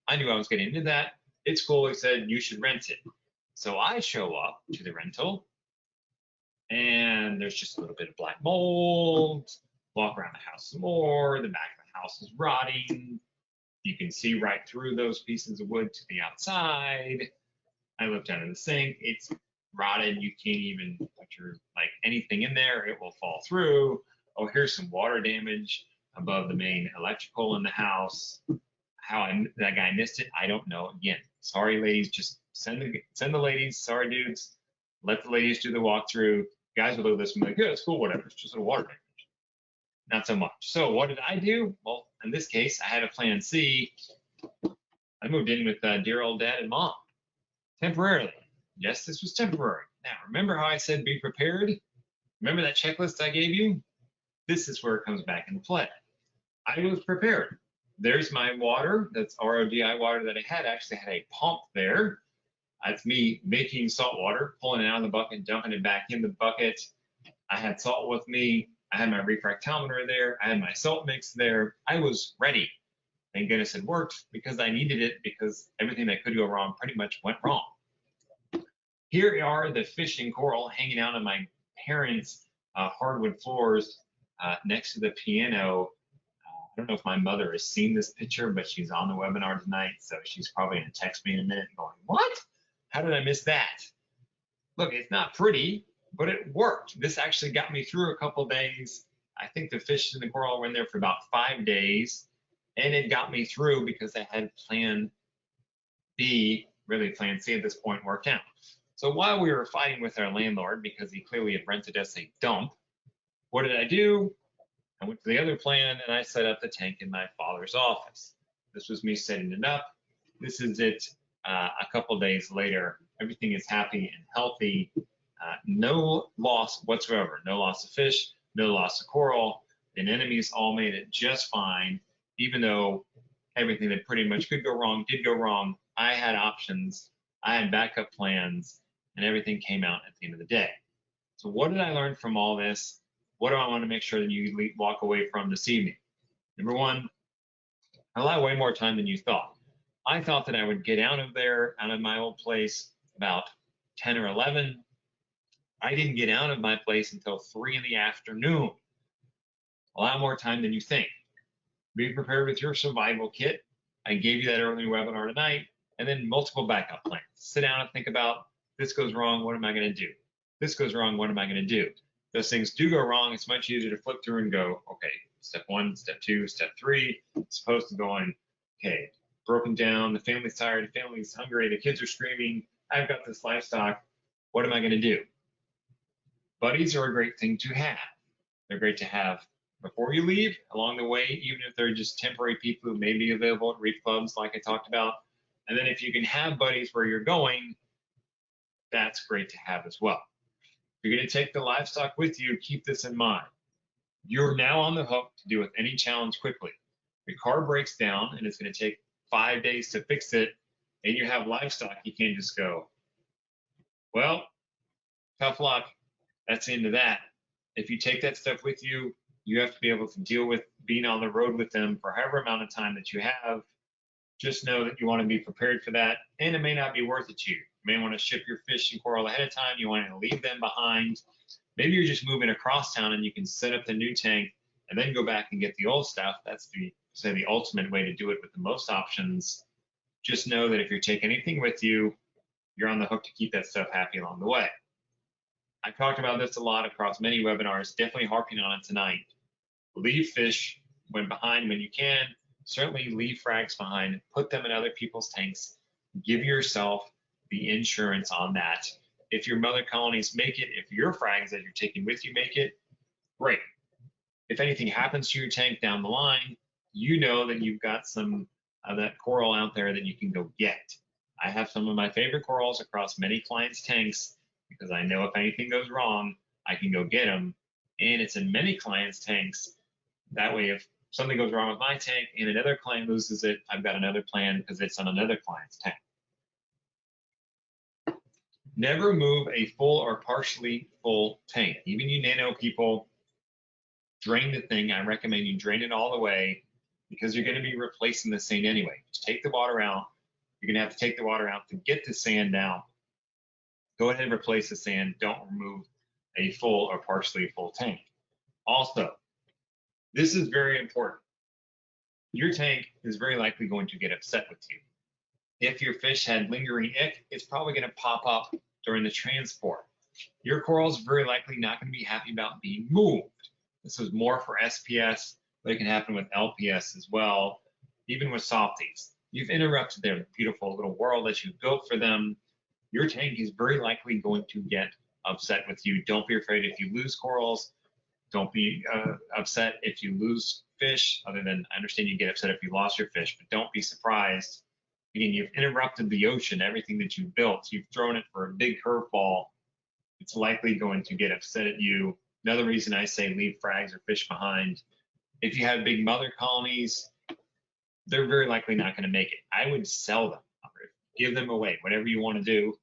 I knew I was getting into that. It's cool. He said, you should rent it. So I show up to the rental and there's just a little bit of black mold. Walk around the house some more. The back of the house is rotting. You can see right through those pieces of wood to the outside. I looked under the sink. It's rotted. You can't even put your like anything in there. It will fall through. Oh, here's some water damage above the main electrical in the house. How that guy missed it, I don't know. Again, sorry, ladies. Just send the ladies. Sorry, dudes. Let the ladies do the walkthrough. Guys will look at this and be like, yeah, it's cool, whatever. It's just a water damage. Not so much. So what did I do? Well, in this case, I had a plan C. I moved in with dear old dad and mom temporarily. Yes, this was temporary. Now, remember how I said be prepared? Remember that checklist I gave you? This is where it comes back into play. I was prepared. There's my water. That's RODI water that I had. I actually had a pump there. That's me making salt water, pulling it out of the bucket, dumping it back in the bucket. I had salt with me. I had my refractometer there. I had my salt mix there. I was ready. Thank goodness it worked because I needed it because everything that could go wrong pretty much went wrong. Here are the fish and coral hanging out on my parents' hardwood floors next to the piano. I don't know if my mother has seen this picture, but she's on the webinar tonight, so she's probably going to text me in a minute going, what? How did I miss that? Look, it's not pretty, but it worked. This actually got me through a couple days. I think the fish and the coral were in there for about 5 days, and it got me through because I had plan B, really plan C at this point, worked out. So while we were fighting with our landlord, because he clearly had rented us a dump, what did I do? I went to the other plan and I set up the tank in my father's office. This was me setting it up. This is it a couple days later. Everything is happy and healthy. No loss whatsoever. No loss of fish, no loss of coral. The anemones all made it just fine, even though everything that pretty much could go wrong did go wrong. I had options. I had backup plans, and everything came out at the end of the day. So what did I learn from all this? What do I want to make sure that you walk away from this evening? Number one, I allow way more time than you thought. I thought that I would get out of there, out of my old place, about 10 or 11. I didn't get out of my place until 3 in the afternoon. Allow more time than you think. Be prepared with your survival kit. I gave you that early webinar tonight, and then multiple backup plans. Sit down and think about, this goes wrong, what am I going to do? This goes wrong, what am I going to do? Those things do go wrong. It's much easier to flip through and go, okay, step 1, step 2, step 3, as opposed to going, okay, broken down, the family's tired, the family's hungry, the kids are screaming, I've got this livestock, what am I going to do? Buddies are a great thing to have. They're great to have before you leave, along the way, even if they're just temporary people who may be available at reef clubs like I talked about. And then if you can have buddies where you're going, that's great to have as well. If you're going to take the livestock with you, keep this in mind. You're now on the hook to deal with any challenge quickly. Your car breaks down and it's going to take 5 days to fix it, and you have livestock, you can't just go, well, tough luck. That's the end of that. If you take that stuff with you, you have to be able to deal with being on the road with them for however amount of time that you have. Just know that you want to be prepared for that, and it may not be worth it to you. You may want to ship your fish and coral ahead of time. You want to leave them behind. Maybe you're just moving across town and you can set up the new tank and then go back and get the old stuff. That's the ultimate way to do it with the most options. Just know that if you're taking anything with you, you're on the hook to keep that stuff happy along the way. I talked about this a lot across many webinars, definitely harping on it tonight. Leave fish when behind when you can. Certainly leave frags behind, put them in other people's tanks. Give yourself the insurance on that. If your mother colonies make it, if your frags that you're taking with you make it, great. if anything happens to your tank down the line, you know that you've got some of that coral out there that you can go get. I have some of my favorite corals across many clients' tanks because I know if anything goes wrong, I can go get them. And it's in many clients' tanks. That way, if something goes wrong with my tank and another client loses it, I've got another plan because it's on another client's tank. Never move a full or partially full tank. Even you nano people, drain the thing. I recommend you drain it all the way because you're going to be replacing the sand anyway. Just take the water out. You're going to have to take the water out to get the sand out. Go ahead and replace the sand. Don't remove a full or partially full tank. Also, this is very important. Your tank is very likely going to get upset with you. If your fish had lingering ick, it's probably going to pop up during the transport. Your coral's very likely not going to be happy about being moved. This is more for SPS, but it can happen with LPS as well, even with softies. You've interrupted their beautiful little world that you built for them. Your tank is very likely going to get upset with you. Don't be afraid if you lose corals. Don't be upset if you lose fish, other than I understand you get upset if you lost your fish, but don't be surprised. Again, you've interrupted the ocean, everything that you built. You've thrown it for a big curveball. It's likely going to get upset at you. Another reason I say leave frags or fish behind. If you have big mother colonies, they're very likely not going to make it. I would sell them, give them away, whatever you want to do.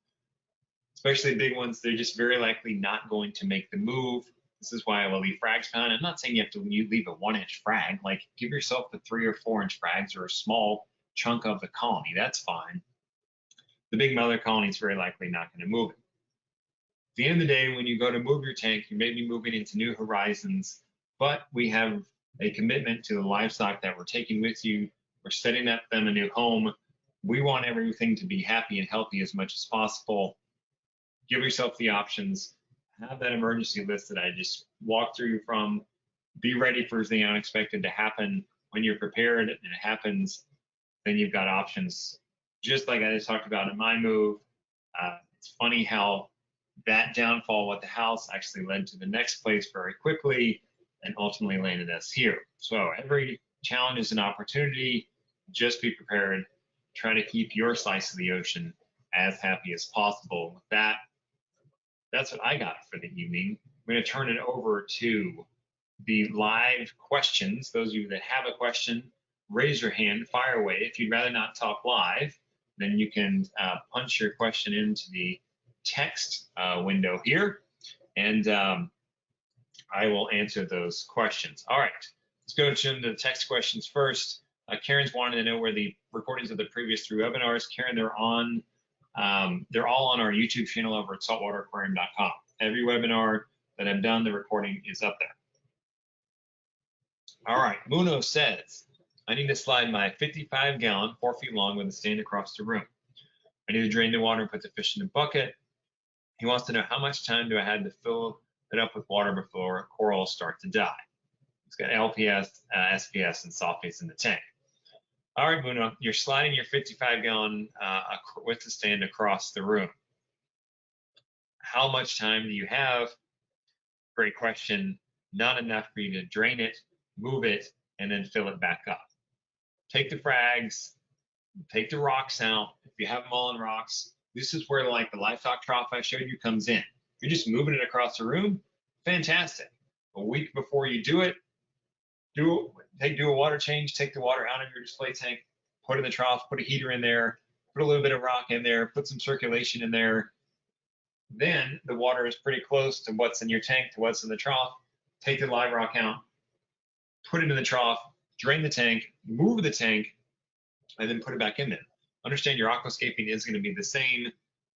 Especially big ones, they're just very likely not going to make the move. This is why I will leave frags behind. I'm not saying you have to leave a 1-inch frag. Like, give yourself the 3 or 4-inch frags or a small chunk of the colony. That's fine. The big mother colony is very likely not going to move it. At the end of the day, when you go to move your tank, you may be moving into new horizons, but we have a commitment to the livestock that we're taking with you. We're setting up them a new home. We want everything to be happy and healthy as much as possible. Give yourself the options. Have that emergency list that I just walked through from. Be ready for the unexpected to happen. When you're prepared and it happens, then you've got options. Just like I just talked about in my move, it's funny how that downfall with the house actually led to the next place very quickly and ultimately landed us here. So every challenge is an opportunity. Just be prepared. Try to keep your slice of the ocean as happy as possible. With that, that's what I got for the evening. I'm going to turn it over to the live questions. Those of you that have a question, raise your hand, fire away. If you'd rather not talk live, then you can punch your question into the text window here, and I will answer those questions. All right, let's go to the text questions first. Karen's wanting to know where the recordings of the previous 3 webinars. Karen, they're all on our YouTube channel over at saltwateraquarium.com. Every webinar that I've done, the recording is up there. All right, Muno says, I need to slide my 55-gallon, 4 feet long, with a stand across the room. I need to drain the water and put the fish in a bucket. He wants to know how much time do I have to fill it up with water before corals start to die. It's got LPS, SPS, and softies in the tank. All right, Muno, you're sliding your 55-gallon with the stand across the room. How much time do you have? Great question. Not enough for you to drain it, move it, and then fill it back up. Take the frags, take the rocks out. If you have them all in rocks, this is where like the livestock trough I showed you comes in. You're just moving it across the room. Fantastic. A week before you do it, do a water change, take the water out of your display tank, put it in the trough, put a heater in there, put a little bit of rock in there, put some circulation in there. Then the water is pretty close to what's in your tank, to what's in the trough. Take the live rock out, put it in the trough, drain the tank, move the tank, and then put it back in there. Understand your aquascaping is going to be the same,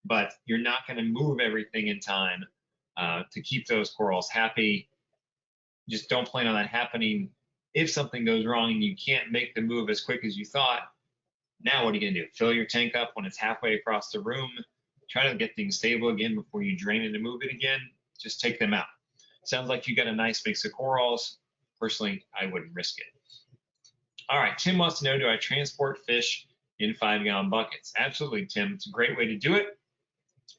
but you're not going to move everything in time to keep those corals happy. Just don't plan on that happening. If something goes wrong and you can't make the move as quick as you thought, now what are you going to do? Fill your tank up when it's halfway across the room? Try to get things stable again before you drain it and move it again. Just take them out. Sounds like you got a nice mix of corals. Personally, I wouldn't risk it. All right, Tim wants to know, do I transport fish in 5-gallon buckets? Absolutely, Tim. It's a great way to do it.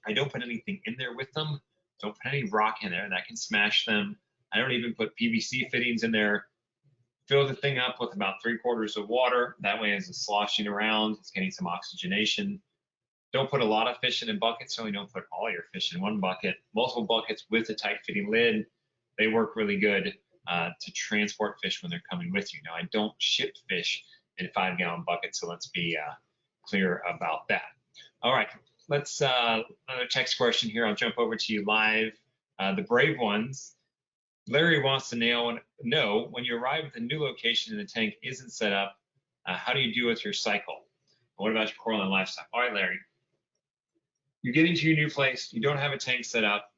I don't put anything in there with them. Don't put any rock in there. That can smash them. I don't even put PVC fittings in there. Fill the thing up with about 3/4 of water. That way, as it's sloshing around, it's getting some oxygenation. Don't put a lot of fish in buckets. Certainly don't put all your fish in one bucket. Multiple buckets with a tight fitting lid. They work really good to transport fish when they're coming with you. Now, I don't ship fish in 5-gallon buckets, so let's be clear about that. All right, let's another text question here. I'll jump over to you live. The brave ones. Larry wants to know when you arrive at a new location and the tank isn't set up, how do you deal with your cycle? What about your coral and livestock? All right, Larry. You get into your new place, you don't have a tank set up.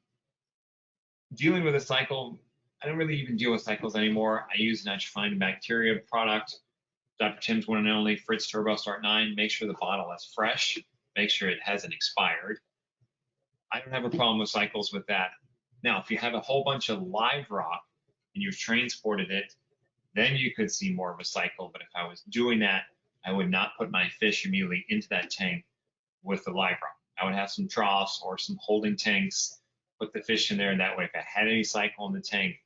Dealing with a cycle, I don't really even deal with cycles anymore. I use nitrofied bacteria product. Dr. Tim's one and only Fritz Turbo Start 9. Make sure the bottle is fresh. Make sure it hasn't expired. I don't have a problem with cycles with that. Now, if you have a whole bunch of live rock and you've transported it, then you could see more of a cycle. But if I was doing that, I would not put my fish immediately into that tank with the live rock. I would have some troughs or some holding tanks, put the fish in there, and that way if I had any cycle in the tank,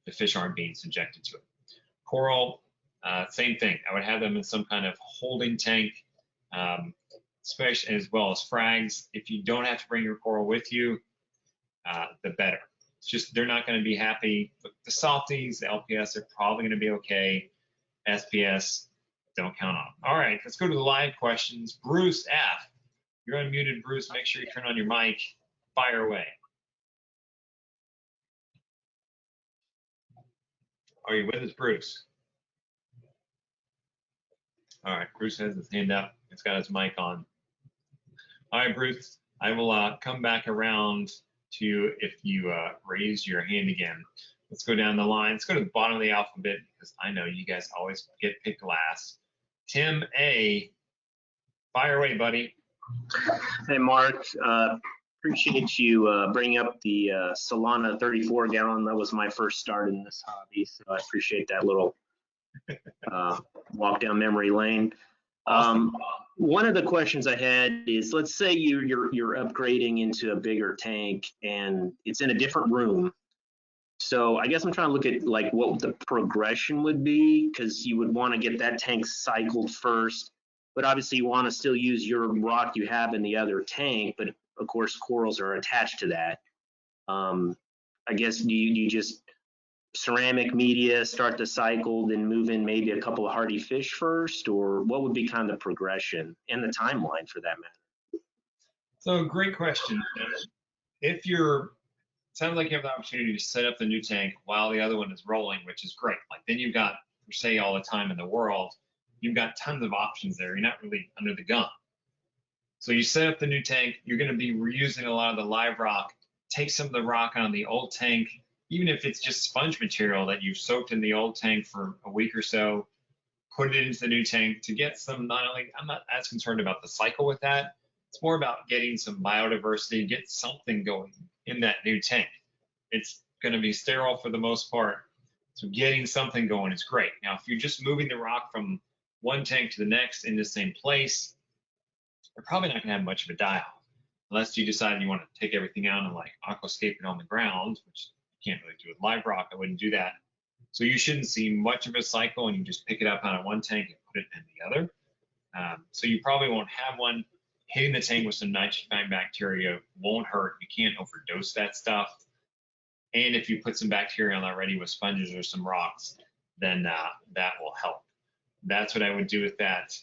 the fish aren't being subjected to it. Coral, same thing. I would have them in some kind of holding tank, especially as well as frags. If you don't have to bring your coral with you, the better. It's just they're not going to be happy. The salties, the LPS, they're probably going to be okay. SPS, don't count on them. All right, let's go to the live questions. Bruce F. You're unmuted, Bruce. Make sure you turn on your mic. Fire away. Are you with us, Bruce? All right, Bruce has his hand up. He's got his mic on. All right, Bruce, I will come back around to you if you raise your hand again. Let's go down the line. Let's go to the bottom of the alphabet because I know you guys always get picked last. Tim A. Fire away, buddy. Hey, Mark. Appreciate you bringing up the Solana 34-gallon. That was my first start in this hobby, so I appreciate that little walk down memory lane. Awesome. One of the questions I had is, let's say you're upgrading into a bigger tank and it's in a different room. So I guess I'm trying to look at like what the progression would be, because you would want to get that tank cycled first. But obviously you want to still use your rock you have in the other tank, but of course corals are attached to that. I guess do you just ceramic media, start the cycle, then move in maybe a couple of hardy fish first, or what would be kind of the progression and the timeline for that matter? So great question. If you're, sounds like you have the opportunity to set up the new tank while the other one is rolling, which is great. Like then you've got, per se, all the time in the world. You've got tons of options there. You're not really under the gun. So you set up the new tank. You're going to be reusing a lot of the live rock. Take some of the rock on the old tank, even if it's just sponge material that you've soaked in the old tank for a week or so. Put it into the new tank to get some, not only, I'm not as concerned about the cycle with that. It's more about getting some biodiversity, get something going in that new tank. It's going to be sterile for the most part. So getting something going is great. Now, if you're just moving the rock from one tank to the next in the same place, you're probably not going to have much of a die-off, unless you decide you want to take everything out and like aquascape it on the ground, which you can't really do with live rock. I wouldn't do that. So you shouldn't see much of a cycle, and you just pick it up out of one tank and put it in the other. So you probably won't have one. Hitting the tank with some nitrogen bacteria won't hurt. You can't overdose that stuff. And if you put some bacteria on already with sponges or some rocks, then that will help. That's what I would do with that.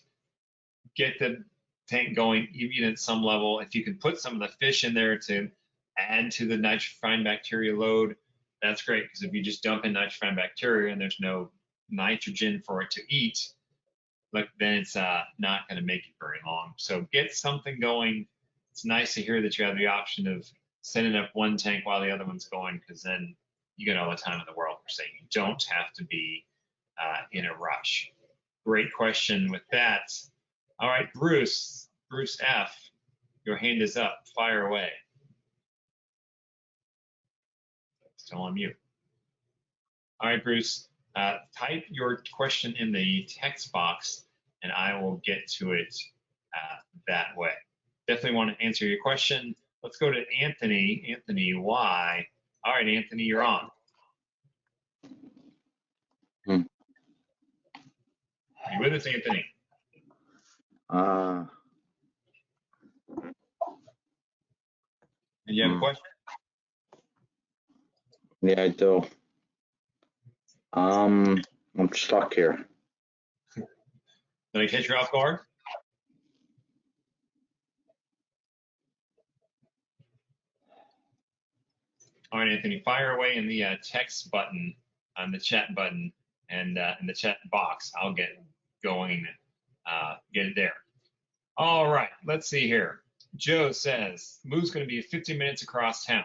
Get the tank going even at some level. If you can put some of the fish in there to add to the nitrogen bacteria load, that's great, because if you just dump in nitrogen bacteria and there's no nitrogen for it to eat, then it's not going to make it very long. So get something going. It's nice to hear that you have the option of setting up one tank while the other one's going, because then you get all the time in the world per se. You don't have to be in a rush. Great question with that. All right, Bruce F., your hand is up. Fire away. Still on mute. All right, Bruce, type your question in the text box and I will get to it that way. Definitely want to answer your question. Let's go to Anthony. Anthony Y. All right, Anthony, you're on. You with us, Anthony? And you have a question? Yeah, I do. I'm stuck here. Did I catch you off guard? All right, Anthony, fire away in the text button on the chat button and in the chat box. I'll get going, get it there. All right, let's see here. Joe says, move's going to be 50 minutes across town.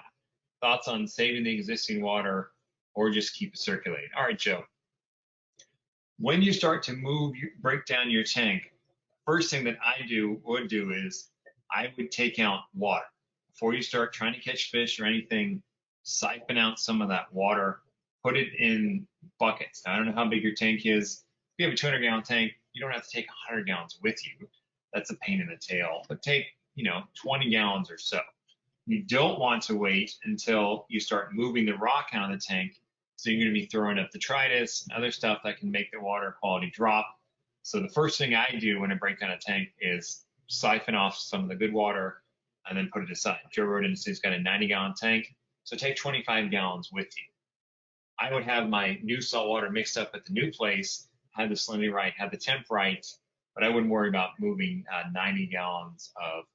Thoughts on saving the existing water or just keep it circulating? All right, Joe. When you start to move, break down your tank, first thing that I would do is I would take out water. Before you start trying to catch fish or anything, siphon out some of that water, put it in buckets. Now, I don't know how big your tank is. If you have a 200-gallon tank, you don't have to take 100 gallons with you. That's a pain in the tail. But take, 20 gallons or so. You don't want to wait until you start moving the rock out of the tank. So you're going to be throwing up detritus and other stuff that can make the water quality drop. So the first thing I do when I break down a tank is siphon off some of the good water and then put it aside. Joe wrote in and says he's got a 90-gallon tank. So take 25 gallons with you. I would have my new salt water mixed up at the new place, have the salinity right, have the temp right, but I wouldn't worry about moving 90 gallons of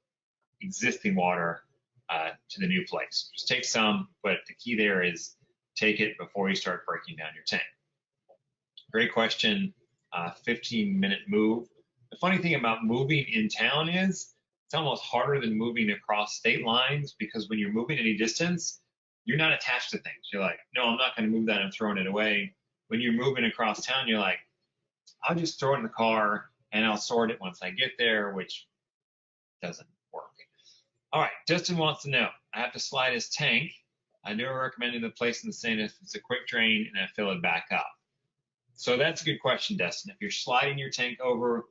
existing water to the new place. Just take some, but the key there is take it before you start breaking down your tank. Great question. 15-minute move. The funny thing about moving in town is it's almost harder than moving across state lines, because when you're moving any distance, you're not attached to things. You're like, no, I'm not going to move that. I'm throwing it away. When you're moving across town, you're like, I'll just throw it in the car and I'll sort it once I get there, which doesn't work. All right, Justin wants to know, I have to slide his tank. I never recommended the place in the sand if it's a quick drain and I fill it back up. So that's a good question, Dustin. If you're sliding your tank over,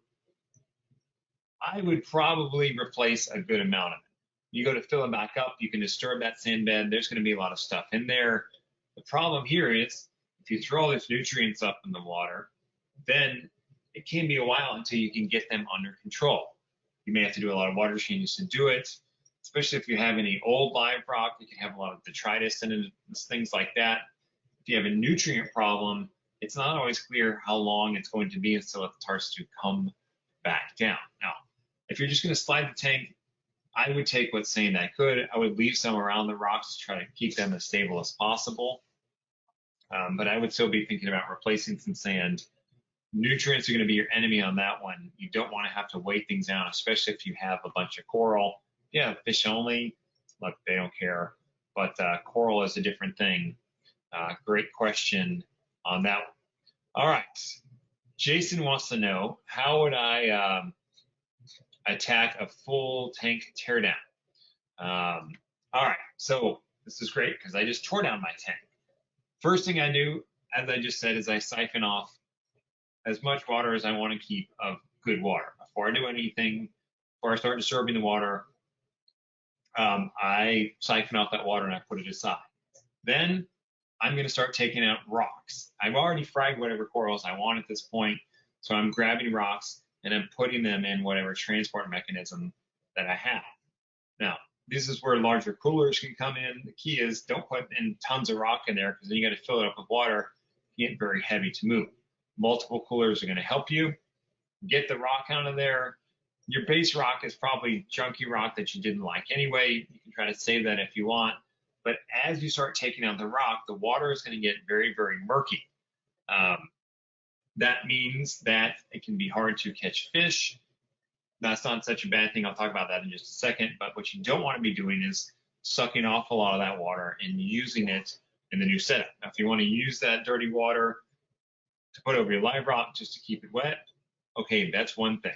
I would probably replace a good amount of it. You go to fill it back up, you can disturb that sand bed. There's going to be a lot of stuff in there. The problem here is if you throw all these nutrients up in the water, then it can be a while until you can get them under control. You may have to do a lot of water changes to do it, especially if you have any old live rock. You can have a lot of detritus and things like that. If you have a nutrient problem, it's not always clear how long it's going to be until it starts to come back down. Now, if you're just going to slide the tank, I would take what's sand I could. I would leave some around the rocks to try to keep them as stable as possible. But I would still be thinking about replacing some sand. Nutrients are going to be your enemy on that one. You don't want to have to weigh things down, especially if you have a bunch of coral. Yeah, fish only, look, they don't care. But coral is a different thing. Great question on that one. All right. Jason wants to know, how would I attack a full tank teardown? All right. So this is great because I just tore down my tank. First thing I do, as I just said, is I siphon off as much water as I want to keep of good water. Before I do anything, before I start disturbing the water, I siphon off that water and I put it aside. Then I'm going to start taking out rocks. I've already fragged whatever corals I want at this point, so I'm grabbing rocks and I'm putting them in whatever transport mechanism that I have. Now, this is where larger coolers can come in. The key is don't put in tons of rock in there, because then you got to fill it up with water. It get very heavy to move. Multiple coolers are going to help you get the rock out of there. Your base rock is probably junky rock that you didn't like anyway. You can try to save that if you want. But as you start taking out the rock, the water is going to get very, very murky. That means that it can be hard to catch fish. That's not such a bad thing. I'll talk about that in just a second. But what you don't want to be doing is sucking off a lot of that water and using it in the new setup. Now, if you want to use that dirty water to put over your live rock just to keep it wet, okay, that's one thing.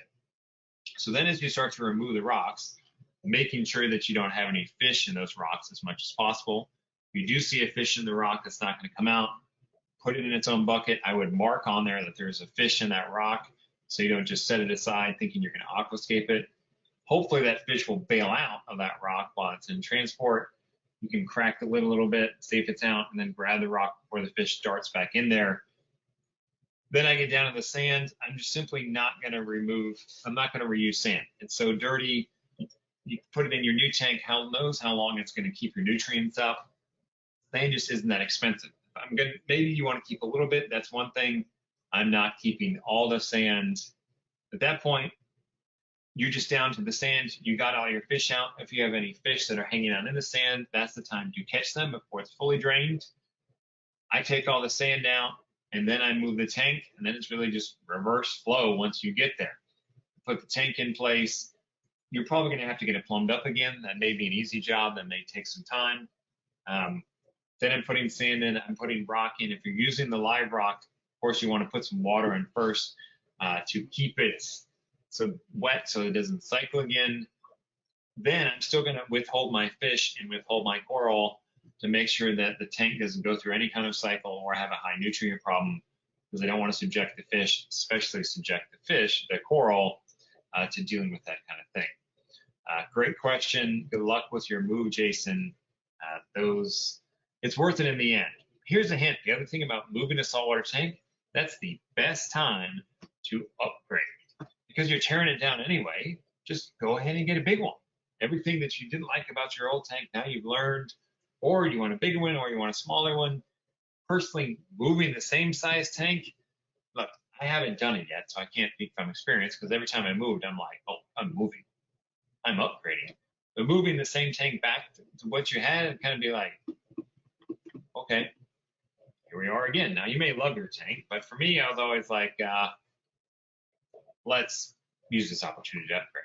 So then as you start to remove the rocks, making sure that you don't have any fish in those rocks as much as possible. If you do see a fish in the rock that's not going to come out, put it in its own bucket. I would mark on there that there's a fish in that rock, so you don't just set it aside thinking you're going to aquascape it. Hopefully that fish will bail out of that rock while it's in transport. You can crack the lid a little bit, see if it's out, and then grab the rock before the fish darts back in there. Then I get down to the sand. I'm just simply not going to I'm not going to reuse sand. It's so dirty. You put it in your new tank, how knows how long it's going to keep your nutrients up. Sand just isn't that expensive. Maybe you want to keep a little bit. That's one thing. I'm not keeping all the sand. At that point, you're just down to the sand. You got all your fish out. If you have any fish that are hanging out in the sand, that's the time to catch them before it's fully drained. I take all the sand out, and then I move the tank, and then it's really just reverse flow once you get there. Put the tank in place. You're probably going to have to get it plumbed up again. That may be an easy job. That may take some time. Then I'm putting sand in. I'm putting rock in. If you're using the live rock, of course, you want to put some water in first to keep it so wet so it doesn't cycle again. Then I'm still going to withhold my fish and withhold my coral to make sure that the tank doesn't go through any kind of cycle or have a high nutrient problem, because I don't want to subject the fish, especially subject the coral, to dealing with that kind of thing. Great question. Good luck with your move, Jason. It's worth it in the end. Here's a hint. The other thing about moving a saltwater tank, that's the best time to upgrade. Because you're tearing it down anyway, just go ahead and get a big one. Everything that you didn't like about your old tank, now you've learned, or you want a bigger one, or you want a smaller one. Personally, moving the same size tank, look, I haven't done it yet, so I can't speak from experience, because every time I moved, I'm like, oh, I'm moving. I'm upgrading. But moving the same tank back to what you had, it'd kind of be like, okay, here we are again. Now, you may love your tank, but for me, I was always like, let's use this opportunity to upgrade.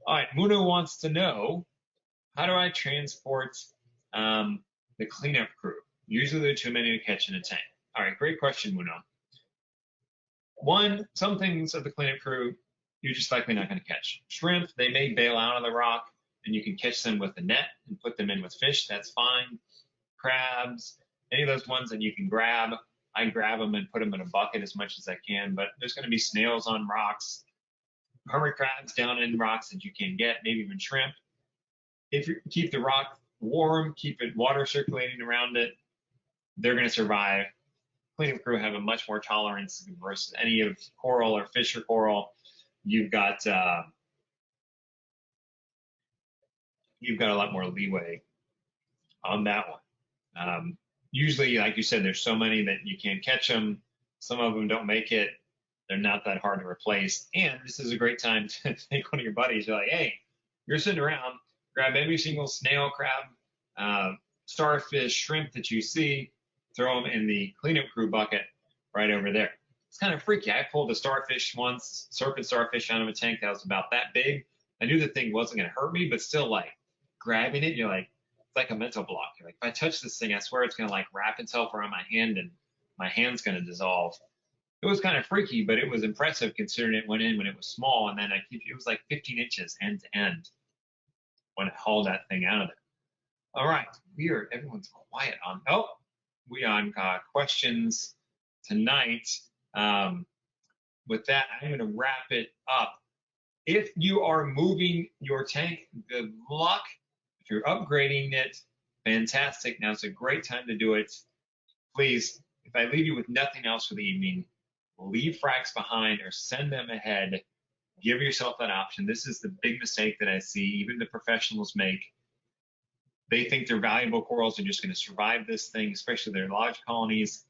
All right, Muno wants to know, how do I transport the cleanup crew? Usually there are too many to catch in a tank. All right, great question, Muno. One, some things of the cleanup crew, you're just likely not going to catch. Shrimp, they may bail out of the rock, and you can catch them with a net and put them in with fish. That's fine. Crabs, any of those ones that you can grab, I grab them and put them in a bucket as much as I can, but there's going to be snails on rocks, hermit crabs down in rocks that you can get, maybe even shrimp. If you keep the rock warm, keep it water circulating around it, they're going to survive. Cleanup crew have a much more tolerance versus any of coral or fish or coral. You've got a lot more leeway on that one. Usually, like you said, there's so many that you can't catch them. Some of them don't make it. They're not that hard to replace. And this is a great time to take one of your buddies. You're like, hey, you're sitting around, grab every single snail, crab, starfish, shrimp that you see, throw them in the cleanup crew bucket right over there. It's kind of freaky. I pulled a starfish once, serpent starfish out of a tank that was about that big. I knew the thing wasn't going to hurt me, but still, like, grabbing it, you're like, it's like a mental block. You're like, if I touch this thing, I swear it's going to, like, wrap itself around my hand and my hand's going to dissolve. It was kind of freaky, but it was impressive considering it went in when it was small, and then it was like 15 inches end to end when it hauled that thing out of there. All right, everyone's quiet on. Oh, we on questions tonight. With that, I'm going to wrap it up. If you are moving your tank, good luck. If you're upgrading it, fantastic. Now's a great time to do it. Please, if I leave you with nothing else for the evening, leave fracks behind or send them ahead. Give yourself that option. This is the big mistake that I see even the professionals make. They think their valuable corals are just going to survive this thing, especially their large colonies.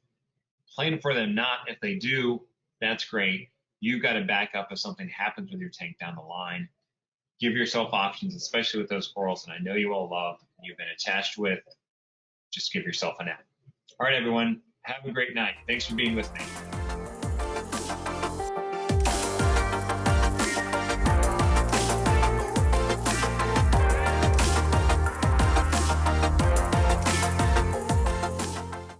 Plan for them not. If they do, that's great. You've got a backup if something happens with your tank down the line. Give yourself options, especially with those corals that I know you all love and you've been attached with. Just give yourself an out. All right, everyone. Have a great night. Thanks for being with me.